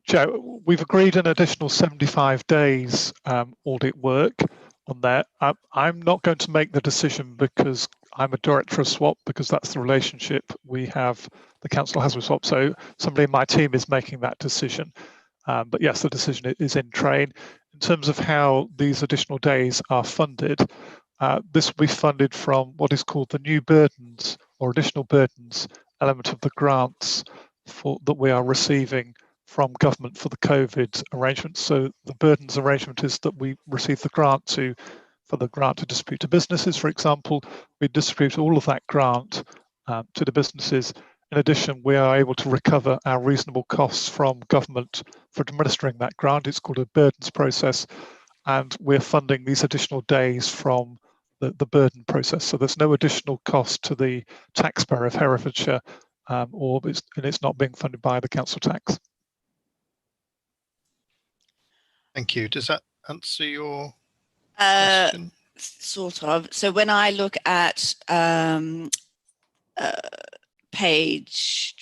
Chair, we've agreed an additional 75 days audit work on there. I'm not going to make the decision because I'm a director of SWAP, because that's the relationship we have, the council has with SWAP. So somebody in my team is making that decision. But yes, the decision is in train. In terms of how these additional days are funded, this will be funded from what is called the new burdens or additional burdens element of the grants that we are receiving from government for the COVID arrangements. So the burdens arrangement is that we receive the grant for the grant to distribute to businesses, for example. We distribute all of that grant to the businesses. In addition, we are able to recover our reasonable costs from government for administering that grant. It's called a burdens process, and we're funding these additional days from the burden process. So there's no additional cost to the taxpayer of Herefordshire, and it's not being funded by the council tax. Thank you. Does that answer your question? Sort of. So when I look at page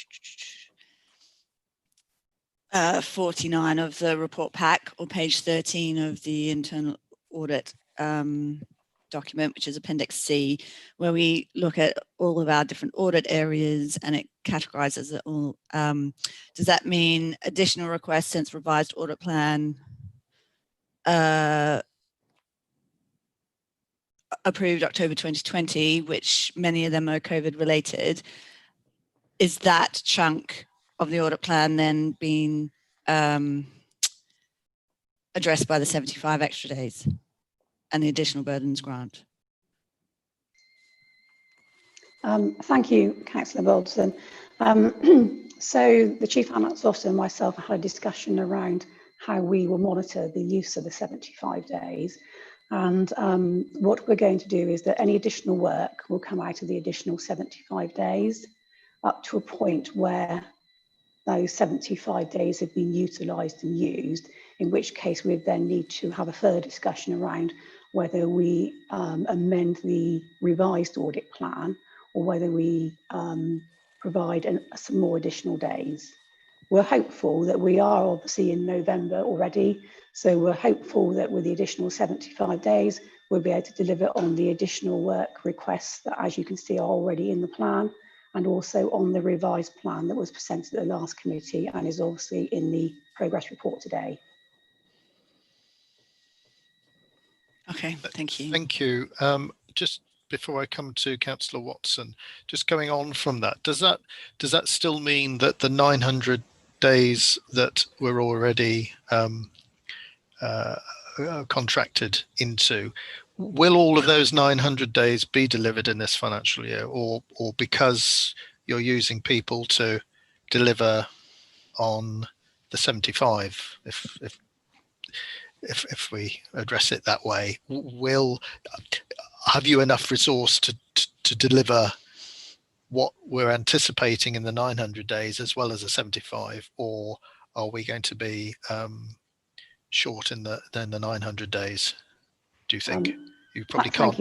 49 of the report pack, or page 13 of the internal audit document, which is Appendix C, where we look at all of our different audit areas and it categorizes it all. Does that mean additional requests since revised audit plan approved October 2020, which many of them are COVID related? Is that chunk of the audit plan then being addressed by the 75 extra days and the additional burdens grant? Thank you, Councillor Balderson. So the Chief Finance Officer and myself had a discussion around how we will monitor the use of the 75 days. And what we're going to do is that any additional work will come out of the additional 75 days up to a point where those 75 days have been utilised and used, in which case we then need to have a further discussion around whether we amend the revised audit plan or whether we provide some more additional days. We're hopeful that we are obviously in November already, so we're hopeful that with the additional 75 days, we'll be able to deliver on the additional work requests that, as you can see, are already in the plan, and also on the revised plan that was presented at the last committee and is obviously in the progress report today. Okay, thank you. Thank you. Just before I come to Councillor Watson, just going on from that, does that still mean that the 900 days that we're already contracted into, will all of those 900 days be delivered in this financial year, or because you're using people to deliver on the 75, if we address it that way, have you enough resource to deliver what we're anticipating in the 900 days as well as the 75, or are we going to be short in the 900 days, do you think? You probably can't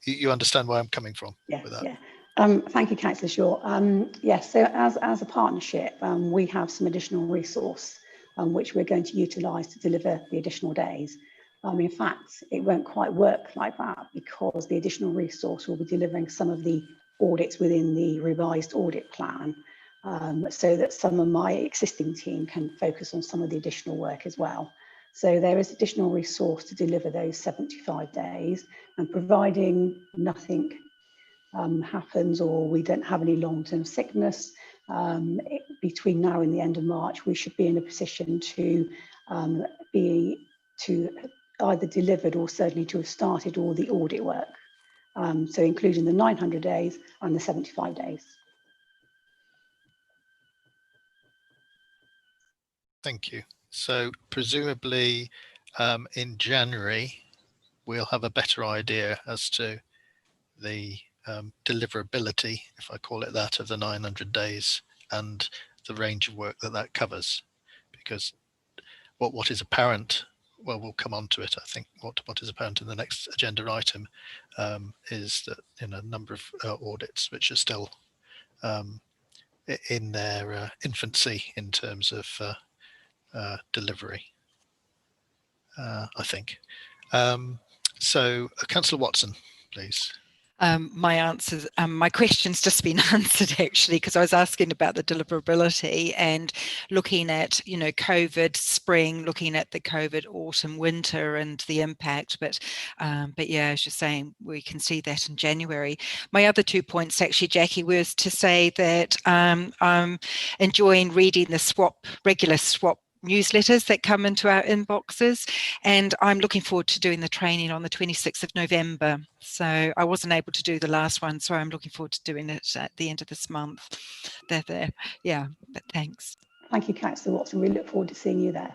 you understand where I'm coming from with that? Yeah. Thank you, Councillor Shaw. Yes, so as a partnership, we have some additional resource which we're going to utilise to deliver the additional days. In fact, it won't quite work like that because the additional resource will be delivering some of the audits within the revised audit plan, so that some of my existing team can focus on some of the additional work as well. So there is additional resource to deliver those 75 days, and providing nothing happens or we don't have any long-term sickness between now and the end of March, we should be in a position to either delivered or certainly to have started all the audit work. So including the 900 days and the 75 days. Thank you. So presumably in January, we'll have a better idea as to the deliverability, if I call it that, of the 900 days and the range of work that covers. Because what is apparent, well, we'll come on to it, I think, what is apparent in the next agenda item is that in a number of audits which are still in their infancy in terms of delivery, I think. So Councillor Watson, please. My question's just been answered actually, because I was asking about the deliverability and looking at, COVID spring, looking at the COVID autumn winter and the impact. But yeah, as you're saying, we can see that in January. My other 2 points actually, Jackie, was to say that I'm enjoying reading the regular swap newsletters that come into our inboxes, and I'm looking forward to doing the training on the 26th of November. So I wasn't able to do the last one, so I'm looking forward to doing it at the end of this month. They're there. Yeah, but thanks. Thank you, Councillor Watson. We look forward to seeing you there.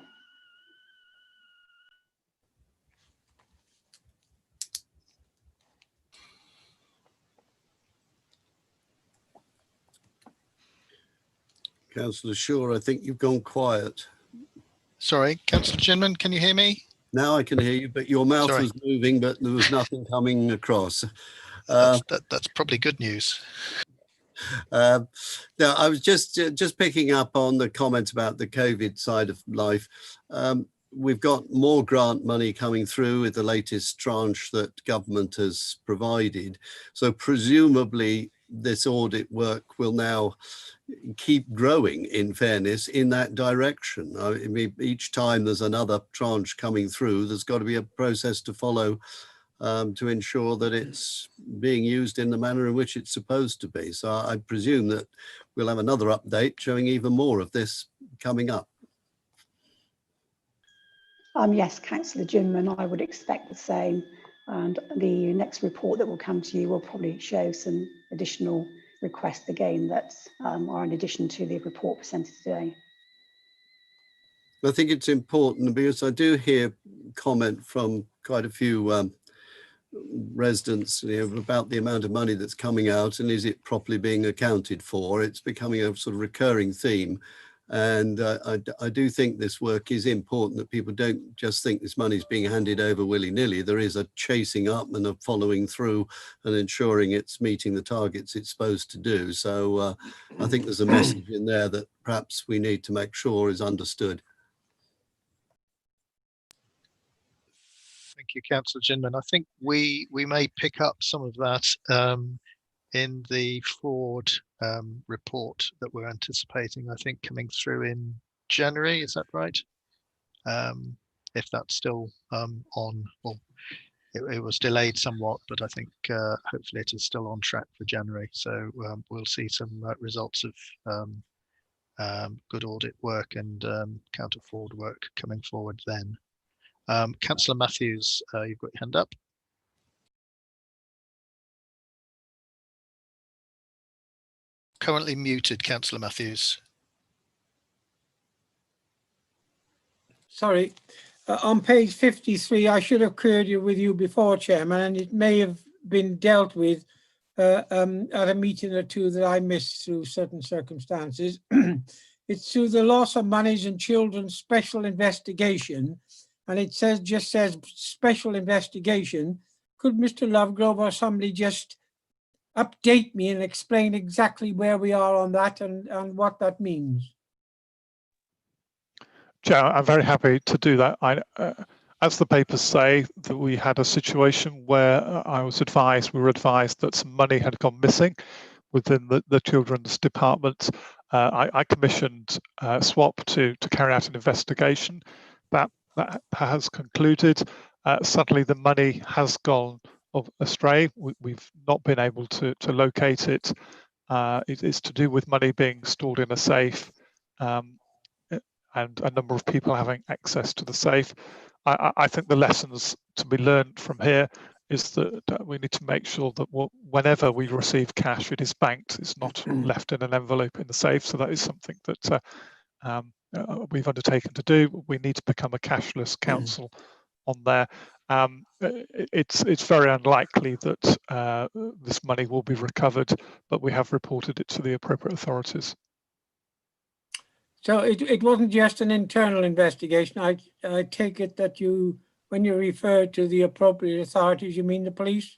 Councillor Shaw, I think you've gone quiet. Sorry, Councillor Chinman, can you hear me? Now I can hear you, but your mouth was moving, but there was nothing coming across. That's probably good news. No, I was just picking up on the comment about the COVID side of life. we've got more grant money coming through with the latest tranche that government has provided. So presumably this audit work will now keep growing, in fairness, in that direction. I mean, each time there's another tranche coming through, there's got to be a process to follow to ensure that it's being used in the manner in which it's supposed to be. So I presume that we'll have another update showing even more of this coming up. Yes, Councillor Jim, and I would expect the same. And the next report that will come to you will probably show some additional requests again that are in addition to the report presented today. I think it's important because I do hear comment from quite a few residents, about the amount of money that's coming out and is it properly being accounted for. It's becoming a sort of recurring theme, and I do think this work is important, that people don't just think this money is being handed over willy-nilly. There is a chasing up and a following through and ensuring it's meeting the targets it's supposed to do. So I think there's a message in there that perhaps we need to make sure is understood. Thank you, Councillor Ginman. I think we may pick up some of that in the fraud report that we're anticipating, I think, coming through in January. Is that right? If that's still on, well, it was delayed somewhat, but I think hopefully it is still on track for January. So we'll see some results of good audit work and counter fraud work coming forward then. Councillor Matthews, you've got your hand up. Currently muted, Councillor Matthews. Sorry, on page 53, I should have cleared it with you before, Chairman, and it may have been dealt with at a meeting or two that I missed through certain circumstances. It's through the loss of monies and children's special investigation, and it just says special investigation. Could Mr. Lovegrove or somebody just update me and explain exactly where we are on that and what that means? Chair, I'm very happy to do that. As the papers say, that we had a situation where we were advised that some money had gone missing within the Children's Department. I commissioned SWAP to carry out an investigation. That has concluded. Sadly, the money has gone astray. We've not been able to locate it. It is to do with money being stored in a safe and a number of people having access to the safe. I think the lessons to be learned from here is that we need to make sure that whenever we receive cash, it is banked. It's not left in an envelope in the safe. So that is something that we've undertaken to do. We need to become a cashless council on there. It's very unlikely that this money will be recovered, but we have reported it to the appropriate authorities. So it wasn't just an internal investigation. I take it that when you refer to the appropriate authorities, you mean the police?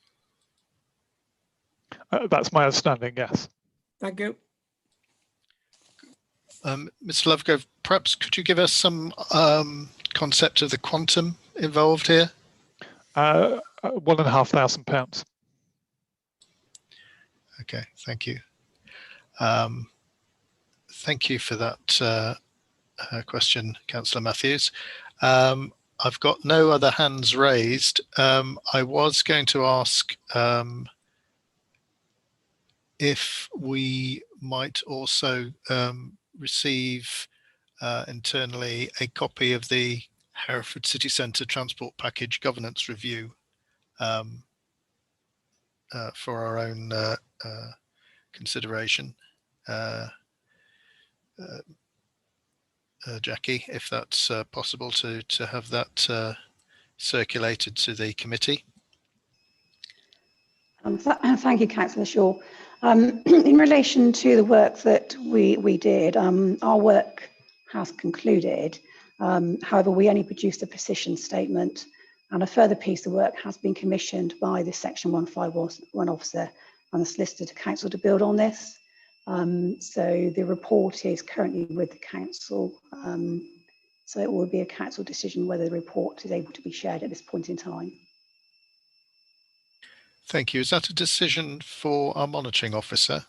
That's my understanding, yes. Thank you. Mr. Lovegrove, perhaps could you give us some concept of the quantum involved here? £1,500. Okay, thank you. Thank you for that question, Councillor Matthews. I've got no other hands raised. I was going to ask if we might also receive internally a copy of the Hereford City Centre Transport Package Governance Review for our own consideration. Jackie, if that's possible to have that circulated to the committee. Thank you, Councillor Shaw. In relation to the work that we did, our work has concluded. However, we only produced a position statement, and a further piece of work has been commissioned by the Section 151 officer and the solicitor to council to build on this. So the report is currently with the council. So it will be a council decision whether the report is able to be shared at this point in time. Thank you. Is that a decision for our monitoring officer?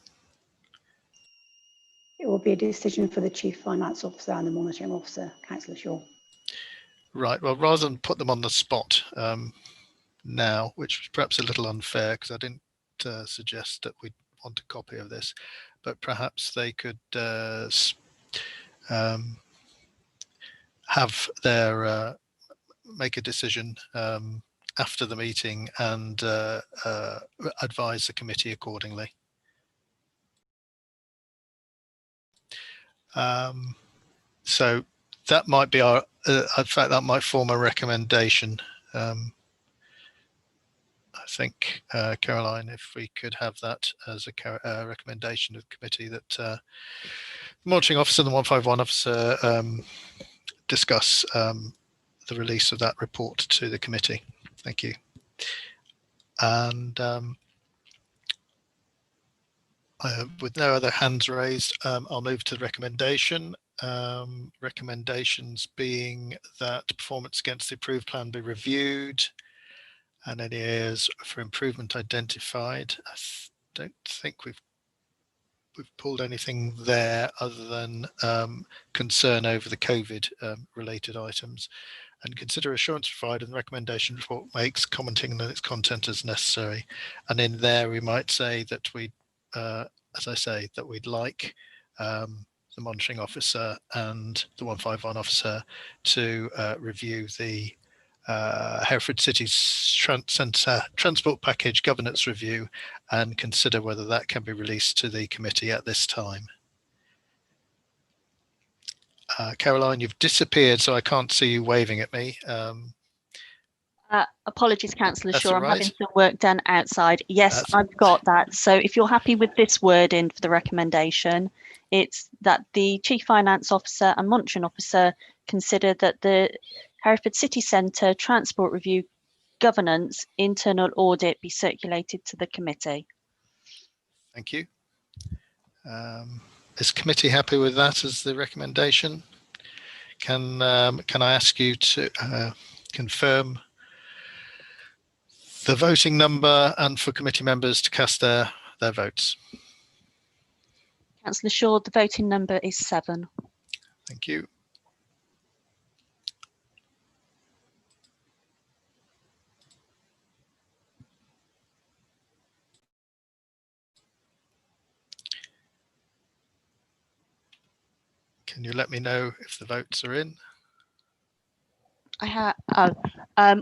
It will be a decision for the Chief Finance Officer and the Monitoring Officer, Councillor Shaw. Right. Well, rather than put them on the spot now, which was perhaps a little unfair because I didn't suggest that we'd want a copy of this, but perhaps they could have their make a decision after the meeting and advise the committee accordingly. So that might be our, in fact, that might form a recommendation. I think, Caroline, if we could have that as a recommendation of the committee that the monitoring officer and the 151 officer discuss the release of that report to the committee. Thank you. And with no other hands raised, I'll move to the recommendation. Recommendations being that performance against the approved plan be reviewed and any areas for improvement identified. I don't think we've pulled anything there other than concern over the COVID related items, and consider assurance provided and the recommendation report makes, commenting on its content as necessary. And in there we might say that we, as I say, that we'd like the monitoring officer and the 151 officer to review the Hereford City's Centre Transport Package Governance Review and consider whether that can be released to the committee at this time. Caroline, you've disappeared, so I can't see you waving at me. Apologies, Councillor Shaw, I'm right. having some work done outside. Yes, I've got that. So if you're happy with this wording for the recommendation, it's that the Chief Finance Officer and Monitoring Officer consider that the Hereford City Centre Transport Review Governance Internal Audit be circulated to the committee. Thank you. Is committee happy with that as the recommendation? Can I ask you to confirm the voting number and for committee members to cast their votes? Councillor Shaw, the voting number is 7. Thank you. Can you let me know if the votes are in? I have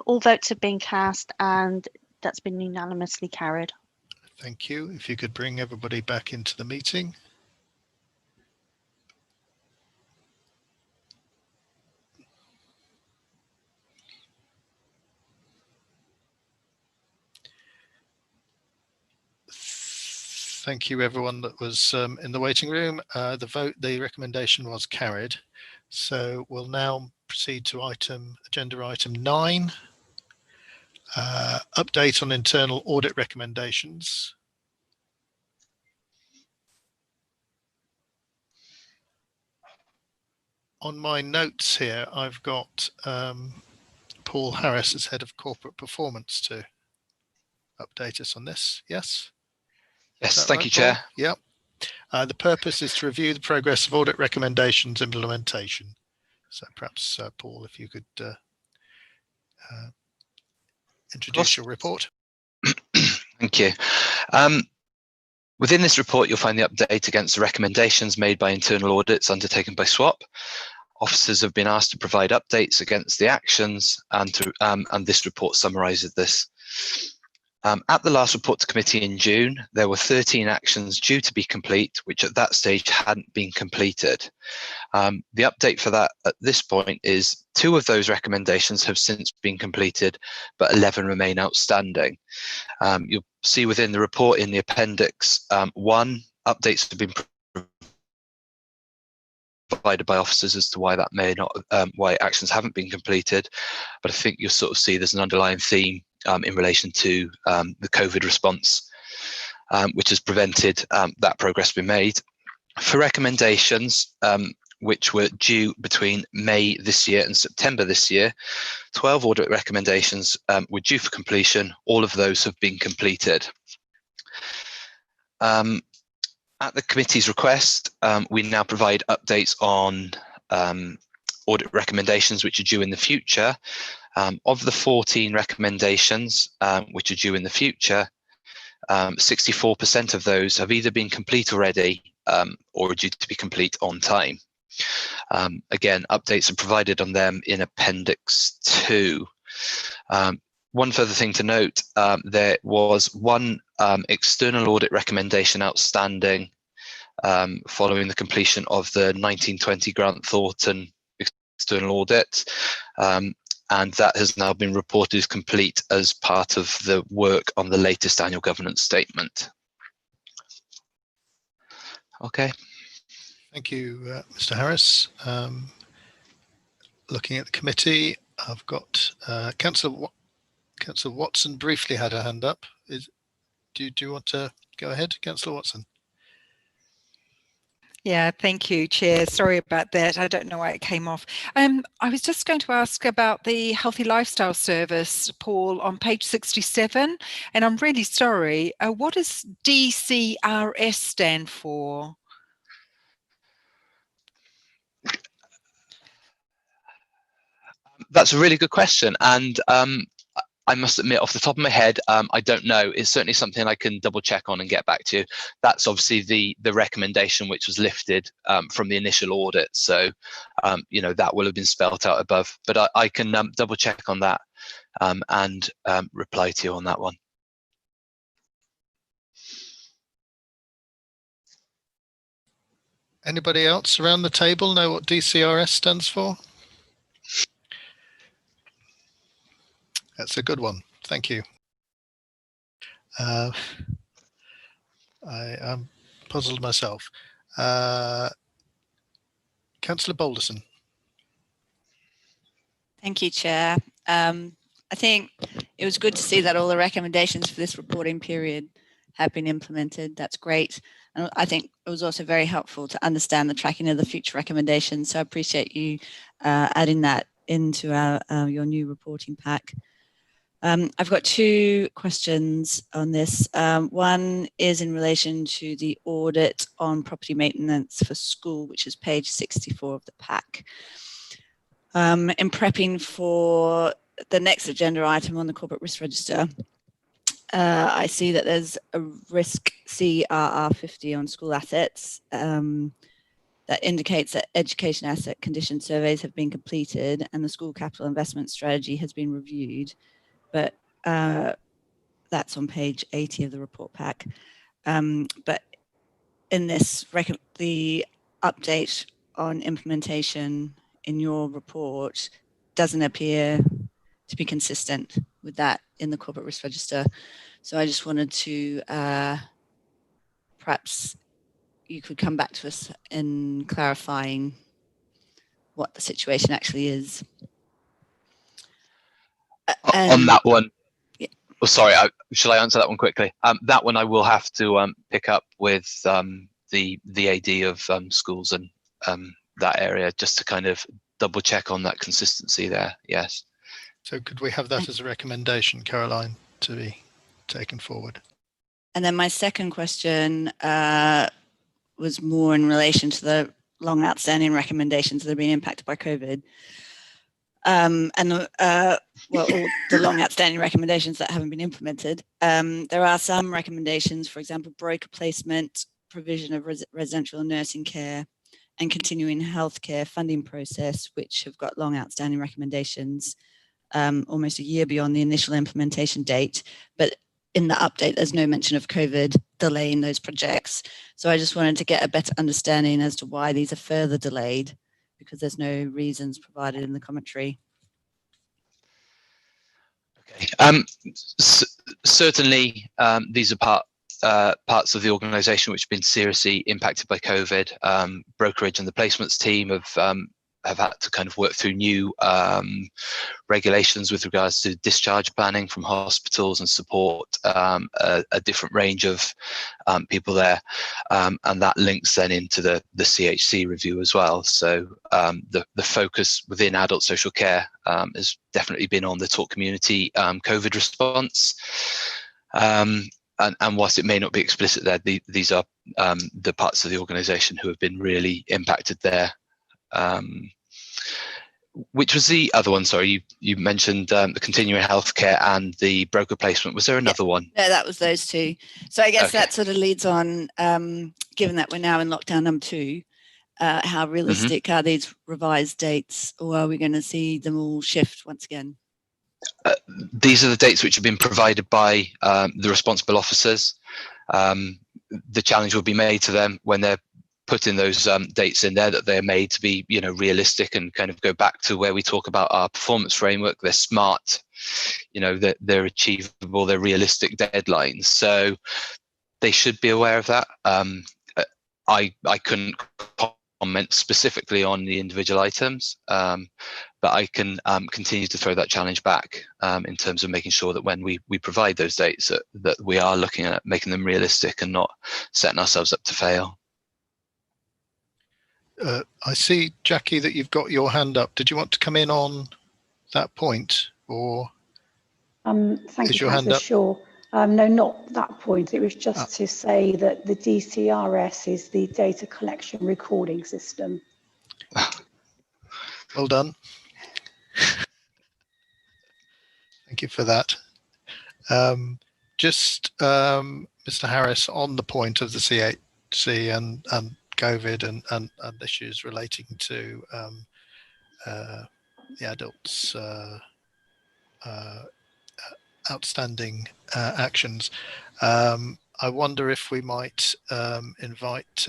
all votes have been cast and that's been unanimously carried. Thank you. If you could bring everybody back into the meeting. Thank you, everyone that was in the waiting room. The recommendation was carried. So we'll now proceed to agenda item 9, update on internal audit recommendations. On my notes here, I've got Paul Harris as Head of Corporate Performance to update us on this. Yes? Yes, thank you, Chair. Yep. The purpose is to review the progress of audit recommendations implementation. So perhaps, Paul, if you could introduce your report. Thank you. Within this report, you'll find the update against the recommendations made by internal audits undertaken by SWAP. Officers have been asked to provide updates against the actions, and this report summarises this. At the last report to committee in June, there were 13 actions due to be complete, which at that stage hadn't been completed. The update for that at this point is 2 of those recommendations have since been completed, but 11 remain outstanding. You'll see within the report in the appendix 1, updates have been provided by officers as to why that may not, why actions haven't been completed. But I think you'll sort of see there's an underlying theme in relation to the COVID response, which has prevented that progress being made. For recommendations, which were due between May this year and September this year. 12 audit recommendations were due for completion. All of those have been completed. At the committee's request, we now provide updates on audit recommendations which are due in the future. Of the 14 recommendations which are due in the future, 64% of those have either been complete already or are due to be complete on time. Again, updates are provided on them in Appendix 2. One further thing to note, there was one external audit recommendation outstanding following the completion of the 1920 Grant Thornton external audit, and that has now been reported as complete as part of the work on the latest annual governance statement. Okay. Thank you, Mr. Harris. Looking at the committee, I've got Councillor Watson briefly had her hand up. Do you want to go ahead, Councillor Watson? Yeah, thank you, Chair. Sorry about that. I don't know why it came off. I was just going to ask about the Healthy Lifestyle Service, Paul, on page 67, and I'm really sorry. What does DCRS stand for? That's a really good question, and I must admit, off the top of my head, I don't know. It's certainly something I can double check on and get back to you. That's obviously the recommendation which was lifted from the initial audit. So, you know, that will have been spelt out above. But I can double check on that and reply to you on that one. Anybody else around the table know what DCRS stands for? That's a good one. Thank you. I am puzzled myself. Councillor Balderson. Thank you, Chair. I think it was good to see that all the recommendations for this reporting period have been implemented. That's great. And I think it was also very helpful to understand the tracking of the future recommendations. So I appreciate you adding that into your new reporting pack. I've got two questions on this. One is in relation to the audit on property maintenance for school, which is page 64 of the pack. In prepping for the next agenda item on the corporate risk register, I see that there's a risk CRR 50 on school assets that indicates that education asset condition surveys have been completed and the school capital investment strategy has been reviewed. But that's on page 80 of the report pack. But in this, the update on implementation in your report doesn't appear to be consistent with that in the corporate risk register. So I just wanted to perhaps you could come back to us in clarifying what the situation actually is. On that one, yeah. Oh, sorry, shall I answer that one quickly? That one I will have to pick up with the AD of schools and that area just to kind of double check on that consistency there. Yes. So could we have that as a recommendation, Caroline, to be taken forward? And then my second question was more in relation to the long outstanding recommendations that are being impacted by COVID. Well, all the long outstanding recommendations that haven't been implemented. There are some recommendations, for example, broker placement, provision of residential and nursing care, and continuing healthcare funding process, which have got long outstanding recommendations, almost a year beyond the initial implementation date. But in the update, there's no mention of COVID delaying those projects. So I just wanted to get a better understanding as to why these are further delayed, because there's no reasons provided in the commentary. Okay. Certainly, these are parts of the organisation which have been seriously impacted by COVID. Brokerage and the placements team have have had to kind of work through new regulations with regards to discharge planning from hospitals and support a different range of people there, and that links then into the CHC review as well. So the focus within adult social care has definitely been on the taught community COVID response. And whilst it may not be explicit there, these are the parts of the organisation who have been really impacted there. Which was the other one? Sorry, you mentioned the continuing healthcare and the broker placement. Was there another one? No, that was those two. So I guess Okay. that sort of leads on, given that we're now in lockdown number 2, how realistic are these revised dates, or are we going to see them all shift once again? These are the dates which have been provided by the responsible officers. The challenge will be made to them when they're putting those dates in there, that they're made to be, realistic and kind of go back to where we talk about our performance framework. They're smart, they're achievable, they're realistic deadlines. So they should be aware of that. I couldn't comment specifically on the individual items, but I can continue to throw that challenge back in terms of making sure that when we provide those dates that we are looking at making them realistic and not setting ourselves up to fail. I see, Jackie, that you've got your hand up. Did you want to come in on that point, or thank is you, your hand Councillor. up? Sure. No, not that point. It was just to say that the DCRS is the data collection recording system. Well done. Thank you for that. Mr. Harris, on the point of the CHC and COVID and issues relating to the adults' outstanding actions, I wonder if we might invite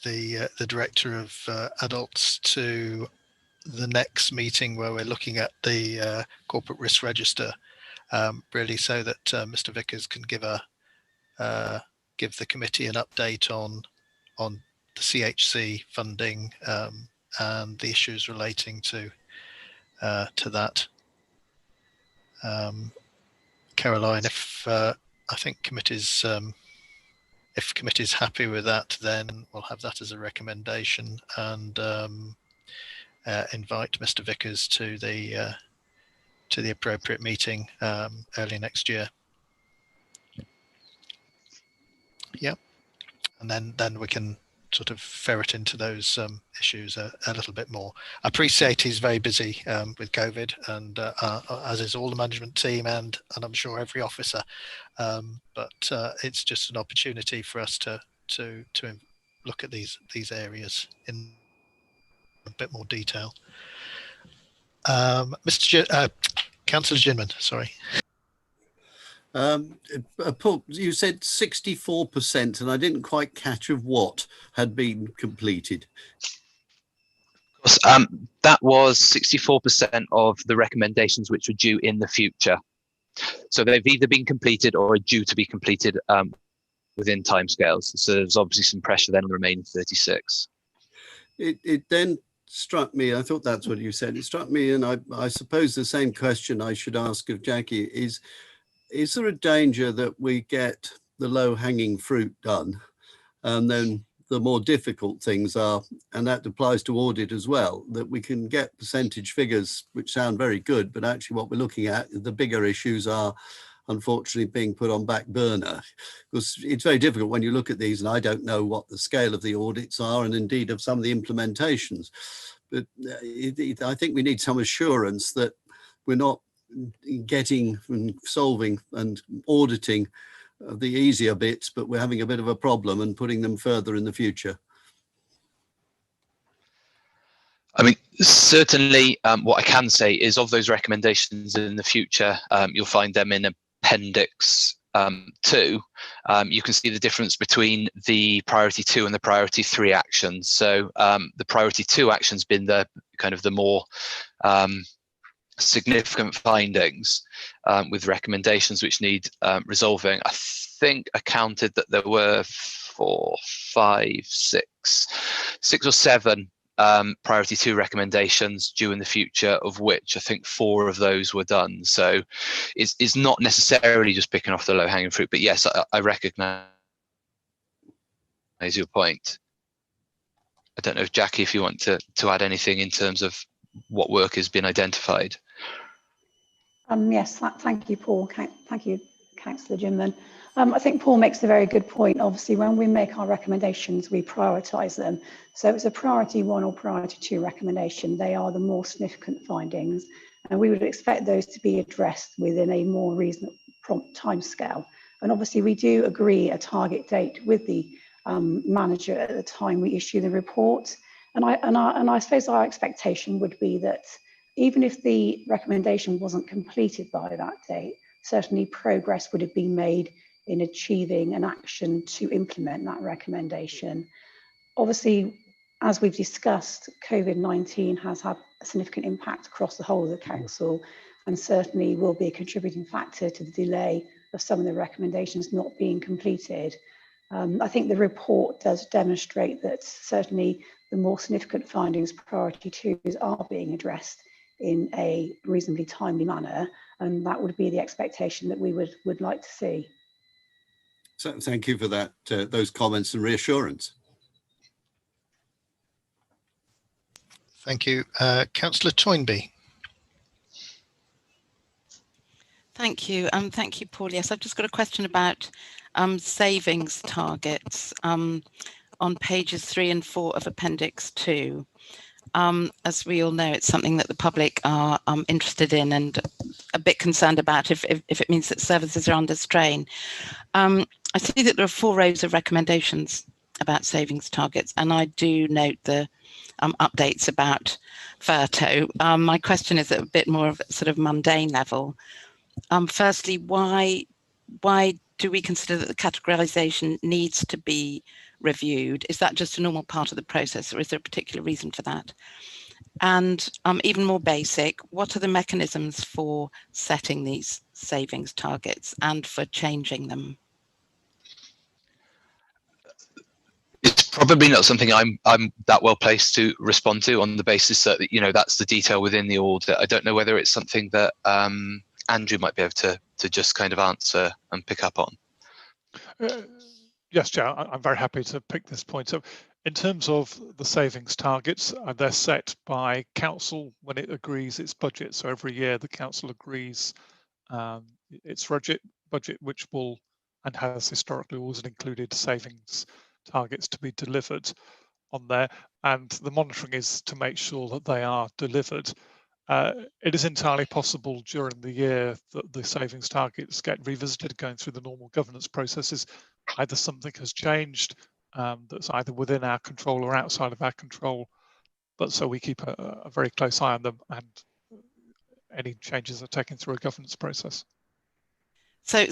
the director of adults to the next meeting where we're looking at the corporate risk register, really, so that Mr. Vickers can give the committee an update on the CHC funding and the issues relating to that. Caroline, if I think committee's if committee's happy with that, then we'll have that as a recommendation and invite Mr. Vickers to the appropriate meeting early next year. Yeah, and then we can sort of ferret into those issues a little bit more. I appreciate he's very busy with COVID, and as is all the management team, and I'm sure every officer. But it's just an opportunity for us to look at these areas in a bit more detail. Councillor Ginman, sorry. Paul, you said 64%, and I didn't quite catch of what had been completed. That was 64% of the recommendations which were due in the future. So they've either been completed or are due to be completed within timescales. So there's obviously some pressure then on the remaining 36. It then struck me, I thought that's what you said. It struck me, and I suppose the same question I should ask of Jackie is there a danger that we get the low-hanging fruit done, and then the more difficult things are, and that applies to audit as well, that we can get percentage figures which sound very good, but actually what we're looking at, the bigger issues are unfortunately being put on back burner? Because it's very difficult when you look at these, and I don't know what the scale of the audits are, and indeed of some of the implementations. But I think we need some assurance that we're not getting and solving and auditing the easier bits, but we're having a bit of a problem and putting them further in the future. I mean, certainly what I can say is of those recommendations in the future, you'll find them in Appendix 2. You can see the difference between the priority 2 and the priority 3 actions. So the priority 2 actions been the kind of the more significant findings with recommendations which need resolving. I think I counted that there were 4, 5, 6 or 7 priority 2 recommendations due in the future, of which I think 4 of those were done. So it's not necessarily just picking off the low-hanging fruit, but yes, I recognise your point. I don't know if Jackie, if you want to add anything in terms of what work has been identified. Yes, thank you, Paul. Thank you, Councillor Jinman. I think Paul makes a very good point. Obviously, when we make our recommendations, we prioritise them. So it's a priority 1 or priority 2 recommendation. They are the more significant findings, and we would expect those to be addressed within a more reasonable, prompt timescale. And obviously, we do agree a target date with the manager at the time we issue the report. And I suppose our expectation would be that even if the recommendation wasn't completed by that date, certainly progress would have been made in achieving an action to implement that recommendation. Obviously, as we've discussed, COVID-19 has had a significant impact across the whole of the council, and certainly will be a contributing factor to the delay of some of the recommendations not being completed. I think the report does demonstrate that certainly the more significant findings, priority 2s, are being addressed in a reasonably timely manner, and that would be the expectation that we would like to see. So thank you for that, those comments and reassurance. Thank you. Councillor Toynbee. Thank you. Thank you, Paul. Yes, I've just got a question about savings targets on pages 3 and 4 of Appendix 2. As we all know, it's something that the public are interested in and a bit concerned about if it means that services are under strain. I see that there are 4 rows of recommendations about savings targets, and I do note the updates about Virto. My question is at a bit more of a sort of mundane level. Firstly, why do we consider that the categorisation needs to be reviewed? Is that just a normal part of the process, or is there a particular reason for that? And even more basic, what are the mechanisms for setting these savings targets and for changing them? It's probably not something I'm that well placed to respond to, on the basis that, you know, that's the detail within the audit. I don't know whether it's something that Andrew might be able to just kind of answer and pick up on. Yes, Chair, I'm very happy to pick this point up. In terms of the savings targets, they're set by council when it agrees its budget. So every year the council agrees its budget, which will and has historically always included savings targets to be delivered on there, and the monitoring is to make sure that they are delivered. It is entirely possible during the year that the savings targets get revisited, going through the normal governance processes. Either something has changed that's either within our control or outside of our control, but so we keep a very close eye on them, and any changes are taken through a governance process. So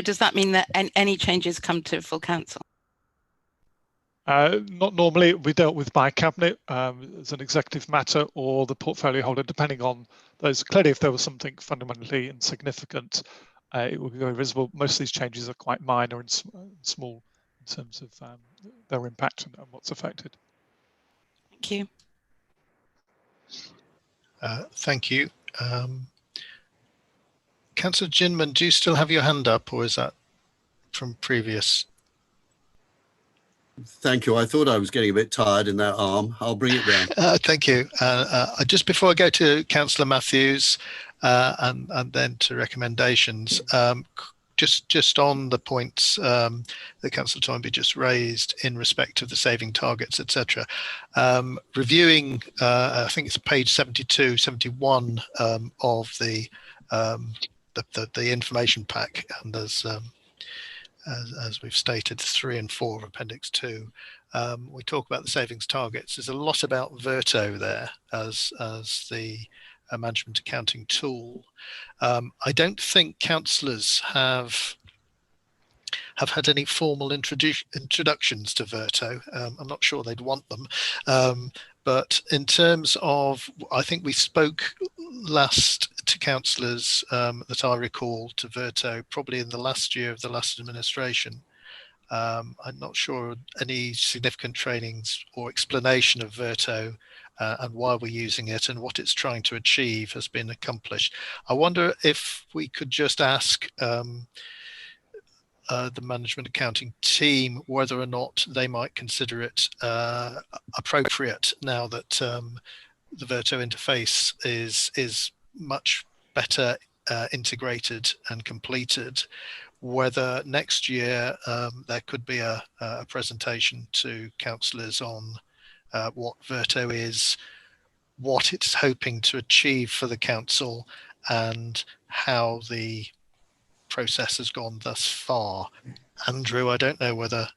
does that mean that any changes come to full council? Not normally. We dealt with by cabinet as an executive matter, or the portfolio holder, depending on those. Clearly, if there was something fundamentally insignificant, it would be very visible. Most of these changes are quite minor and small in terms of their impact and what's affected. Thank you. Thank you. Councillor Jinman, do you still have your hand up, or is that from previous? Thank you. I thought I was getting a bit tired in that arm. I'll bring it down. Thank you. Just before I go to Councillor Matthews and then to recommendations, just on the points that Councillor Toynbee just raised in respect of the saving targets, etc. Reviewing, I think it's page 72, 71 of the information pack, and as we've stated, 3 and 4 of Appendix 2, we talk about the savings targets. There's a lot about Virto there as the management accounting tool. I don't think councillors have had any formal introductions to Virto. I'm not sure they'd want them. But in terms of, I think we spoke last to councillors that I recall to Virto probably in the last year of the last administration. I'm not sure any significant trainings or explanation of Virto and why we're using it and what it's trying to achieve has been accomplished. I wonder if we could just ask the management accounting team whether or not they might consider it appropriate now that the Virto interface is much better integrated and completed, whether next year there could be a presentation to councillors on what Virto is, what it's hoping to achieve for the council, and how the process has gone thus far. Andrew, I don't know whether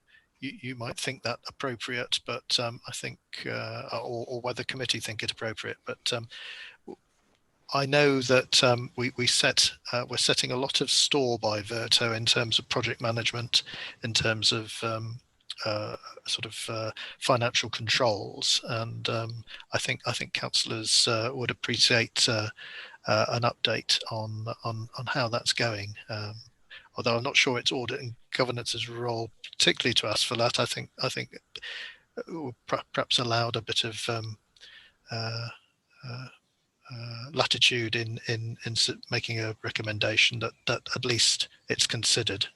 you might think that appropriate, but I think, or whether committee think it appropriate, but I know that we're setting a lot of store by Virto in terms of project management, in terms of financial controls, and I think councillors would appreciate an update on how that's going. Although I'm not sure it's audit and governance's role particularly to ask for that. I think perhaps allowed a bit of latitude in making a recommendation that at least it's considered.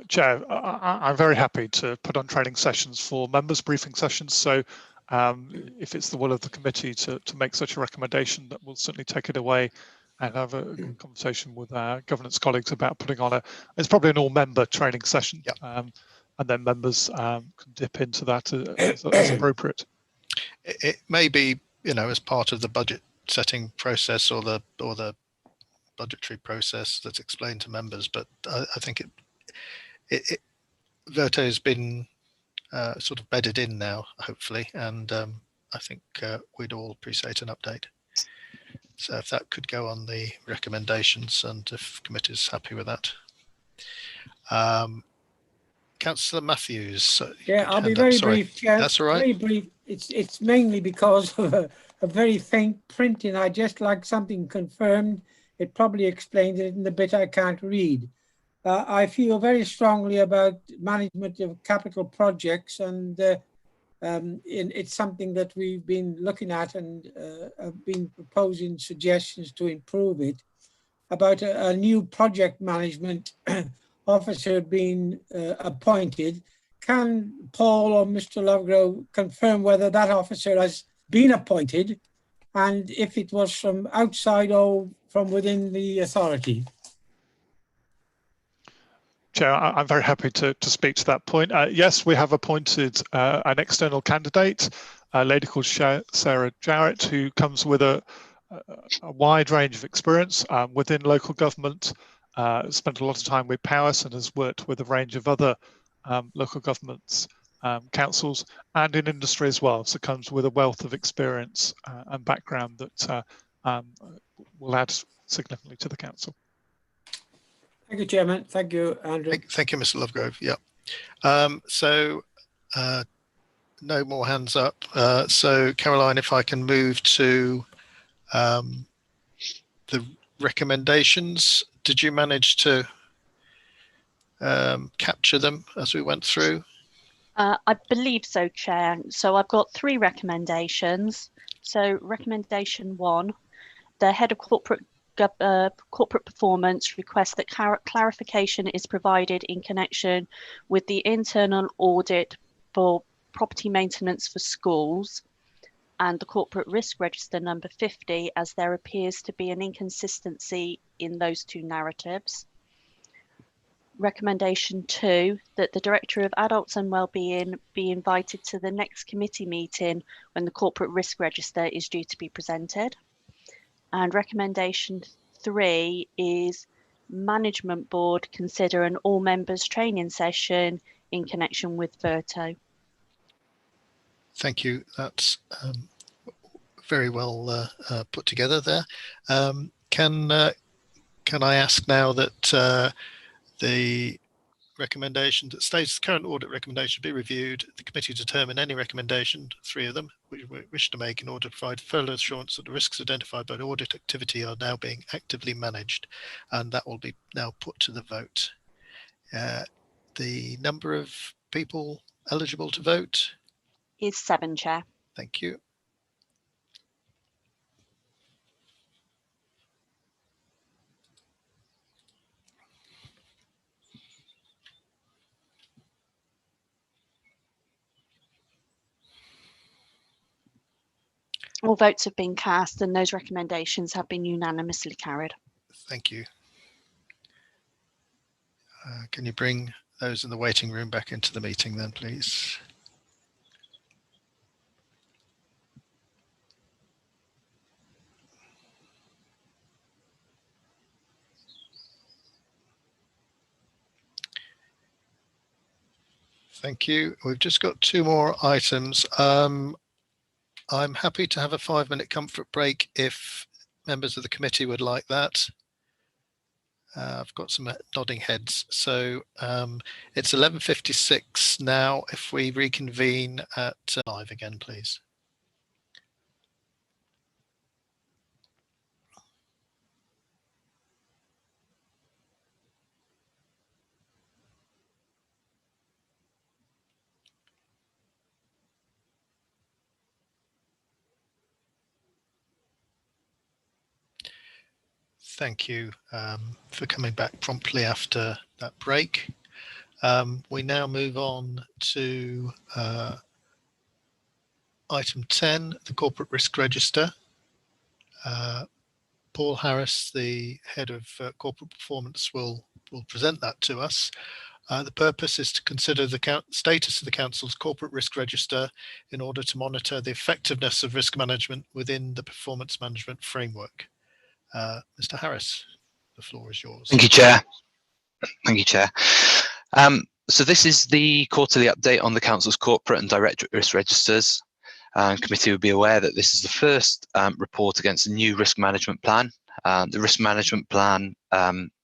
Chair, I'm very happy to put on training sessions for members, briefing sessions. So if it's the will of the committee to make such a recommendation, that we'll certainly take it away and have a conversation with our governance colleagues about putting on it's probably an all-member training session. Yep. And then members can dip into that as appropriate. It may be, as part of the budget setting process or the budgetary process that's explained to members, but I think Virto has been sort of bedded in now, hopefully, and I think we'd all appreciate an update. So if that could go on the recommendations, and if committee is happy with that. Councillor Matthews. Yeah, I'll be very brief, Chair. That's all right. Very brief. It's mainly because of a very faint printing. I just like something confirmed. It probably explains it in the bit I can't read. I feel very strongly about management of capital projects, and it's something that we've been looking at and have been proposing suggestions to improve it. About a new project management officer being appointed. Can Paul or Mr. Lovegrove confirm whether that officer has been appointed, and if it was from outside or from within the authority? Chair, I'm very happy to speak to that point. Yes, we have appointed an external candidate, a lady called Sarah Jarrett, who comes with a wide range of experience within local government, spent a lot of time with Powys and has worked with a range of other local governments, councils, and in industry as well. So comes with a wealth of experience and background that will add significantly to the council. Thank you, Chairman. Thank you, Andrew. Thank you, Mr. Lovegrove. Yeah. No more hands up. So Caroline, if I can move to the recommendations. Did you manage to capture them as we went through? I believe so, Chair. So I've got 3 recommendations. So recommendation 1, the head of corporate performance requests that clarification is provided in connection with the internal audit for property maintenance for schools and the corporate risk register number 50, as there appears to be an inconsistency in those 2 narratives. Recommendation 2, that the Director of Adults and Wellbeing be invited to the next committee meeting when the corporate risk register is due to be presented. And recommendation 3 is Management Board consider an all members training session in connection with Virto. Thank you. That's very well put together there. Can I ask now that the recommendation that states the current audit recommendation be reviewed, the committee determine any recommendation, 3 of them, which we wish to make in order to provide further assurance that the risks identified by the audit activity are now being actively managed, and that will be now put to the vote. The number of people eligible to vote is 7, Chair. Thank you. All votes have been cast and those recommendations have been unanimously carried. Thank you. Can you bring those in the waiting room back into the meeting then, please? Thank you. We've just got 2 more items. I'm happy to have a 5-minute comfort break if members of the committee would like that. I've got some nodding heads. So it's 11:56 now. If we reconvene at 5 again, please. Thank you for coming back promptly after that break. We now move on to item 10, the Corporate Risk Register. Paul Harris, the head of corporate performance, will present that to us. The purpose is to consider the status of the Council's Corporate Risk Register in order to monitor the effectiveness of risk management within the performance management framework. Mr. Harris, the floor is yours. Thank you, Chair. Thank you, Chair. So this is the quarterly update on the Council's corporate and directorate risk registers. Committee will be aware that this is the first report against the new risk management plan. The risk management plan,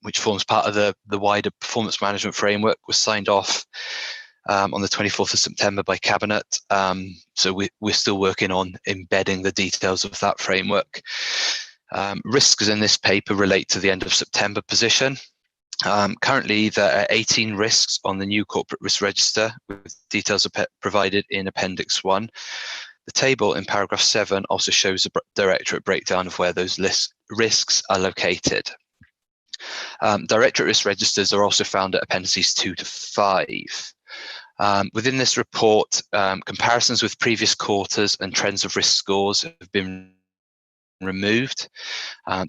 which forms part of the wider performance management framework, was signed off on the 24th of September by Cabinet. So we're still working on embedding the details of that framework. Risks in this paper relate to the end of September position. Currently, there are 18 risks on the new corporate risk register, with details provided in Appendix 1. The table in paragraph 7 also shows a directorate breakdown of where those risks are located. Directorate risk registers are also found at Appendices 2 to 5. Within this report, comparisons with previous quarters and trends of risk scores have been removed.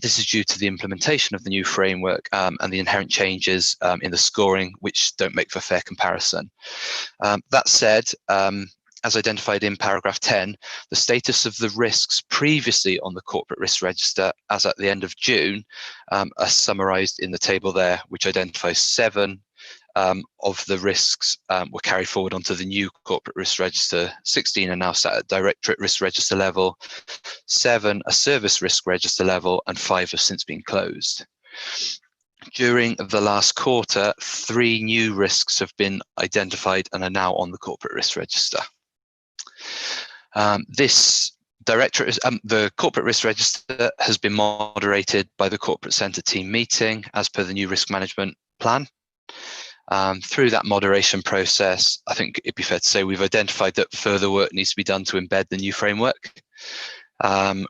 This is due to the implementation of the new framework and the inherent changes in the scoring, which don't make for fair comparison. That said, as identified in paragraph 10, the status of the risks previously on the corporate risk register as at the end of June are summarised in the table there, which identifies 7 of the risks were carried forward onto the new corporate risk register. 16 are now sat at directorate risk register level, 7 are service risk register level, and 5 have since been closed. During the last quarter, 3 new risks have been identified and are now on the corporate risk register. The corporate risk register has been moderated by the corporate centre team meeting as per the new risk management plan. Through that moderation process, I think it'd be fair to say we've identified that further work needs to be done to embed the new framework.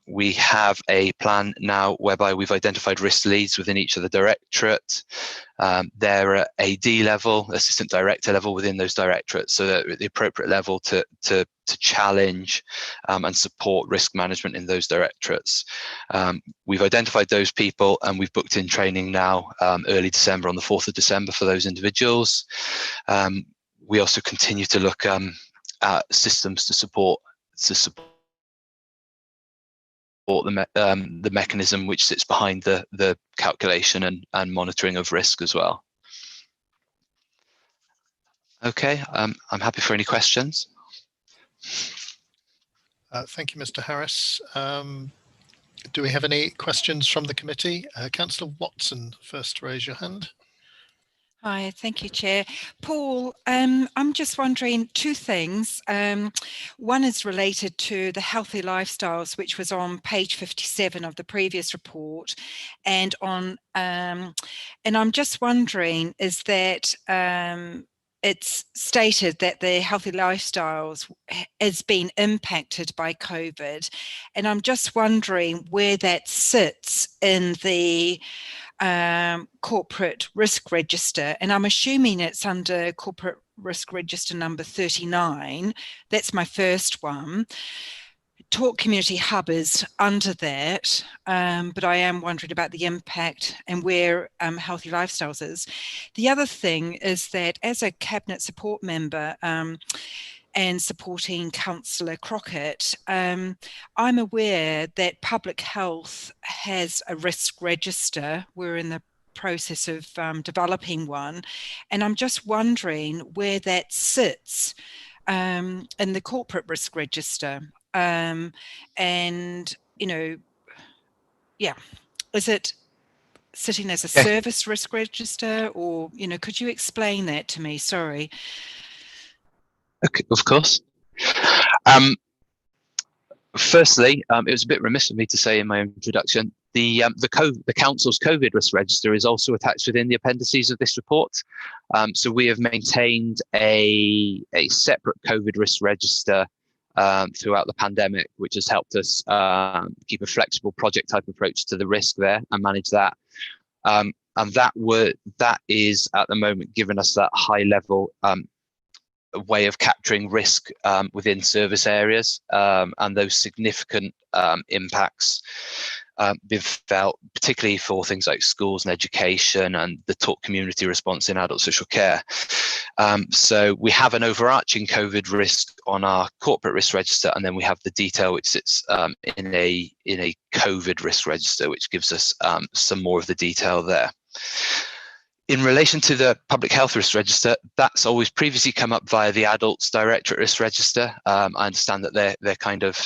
We have a plan now whereby we've identified risk leads within each of the directorates. They're at AD level, assistant director level within those directorates, so they're at the appropriate level to challenge and support risk management in those directorates. We've identified those people and we've booked in training now early December, on the 4th of December, for those individuals. We also continue to look at systems to support the mechanism which sits behind the calculation and monitoring of risk as well. Okay, I'm happy for any questions. Thank you, Mr. Harris. Do we have any questions from the committee? Councillor Watson, first to raise your hand. Hi, thank you, Chair. Paul, I'm just wondering two things. One is related to the healthy lifestyles, which was on page 57 of the previous report, and on and I'm just wondering, is that it's stated that the healthy lifestyles has been impacted by COVID, and I'm just wondering where that sits in the corporate risk register, and I'm assuming it's under corporate risk register number 39. That's my first one. Talk Community Hub is under that, but I am wondering about the impact and where Healthy Lifestyles is. The other thing is that as a Cabinet support member, and supporting Councillor Crockett, I'm aware that Public Health has a risk register. We're in the process of developing one, and I'm just wondering where that sits in the corporate risk register. And, you know, yeah, is it sitting as a service risk register, or, you know, could you explain that to me? Sorry. Okay, of course. Firstly, it was a bit remiss of me to say in my introduction, the council's COVID risk register is also attached within the appendices of this report. So we have maintained a separate COVID risk register throughout the pandemic, which has helped us keep a flexible project type approach to the risk there and manage that. And that is at the moment giving us that high level way of capturing risk within service areas, and those significant impacts being felt, particularly for things like schools and education and the talk community response in adult social care. So we have an overarching COVID risk on our corporate risk register, and then we have the detail which sits in a COVID risk register, which gives us some more of the detail there. In relation to the public health risk register, that's always previously come up via the adults directorate risk register. I understand that they're kind of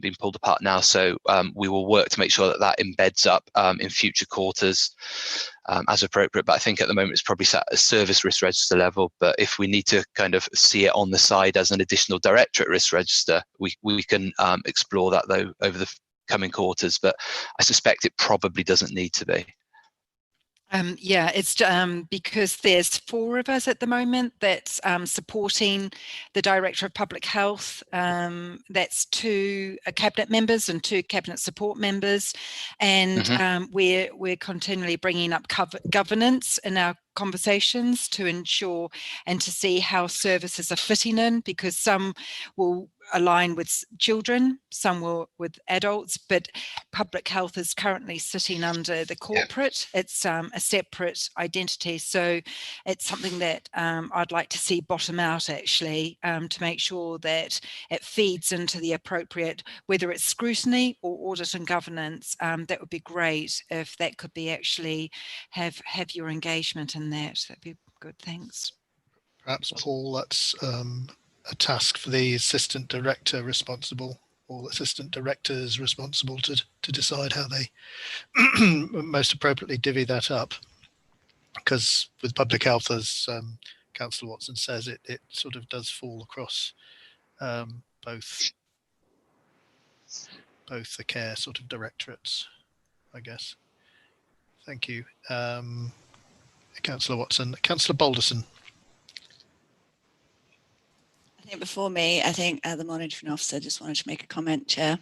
being pulled apart now, so we will work to make sure that that embeds up in future quarters as appropriate. But I think at the moment it's probably sat at a service risk register level. But if we need to kind of see it on the side as an additional directorate risk register, we can explore that though over the coming quarters. But I suspect it probably doesn't need to be. Yeah, it's because there's 4 of us at the moment that's supporting the Director of Public Health. That's 2 Cabinet members and 2 Cabinet support members. And we're continually bringing up governance in our conversations to ensure and to see how services are fitting in, because some will align with children, some will with adults, but public health is currently sitting under the corporate. It's a separate identity, so it's something that I'd like to see bottom out actually, to make sure that it feeds into the appropriate, whether it's scrutiny or audit and governance. That would be great if that could be actually have your engagement in that. That'd be good. Thanks. Perhaps, Paul, that's a task for the assistant director responsible, or assistant directors responsible to decide how they most appropriately divvy that up. Because with public health, as Councillor Watson says, it sort of does fall across both the care sort of directorates, I guess. Thank you. Councillor Watson. Councillor Balderson. I think before me, I think the monitoring officer just wanted to make a comment, Chair.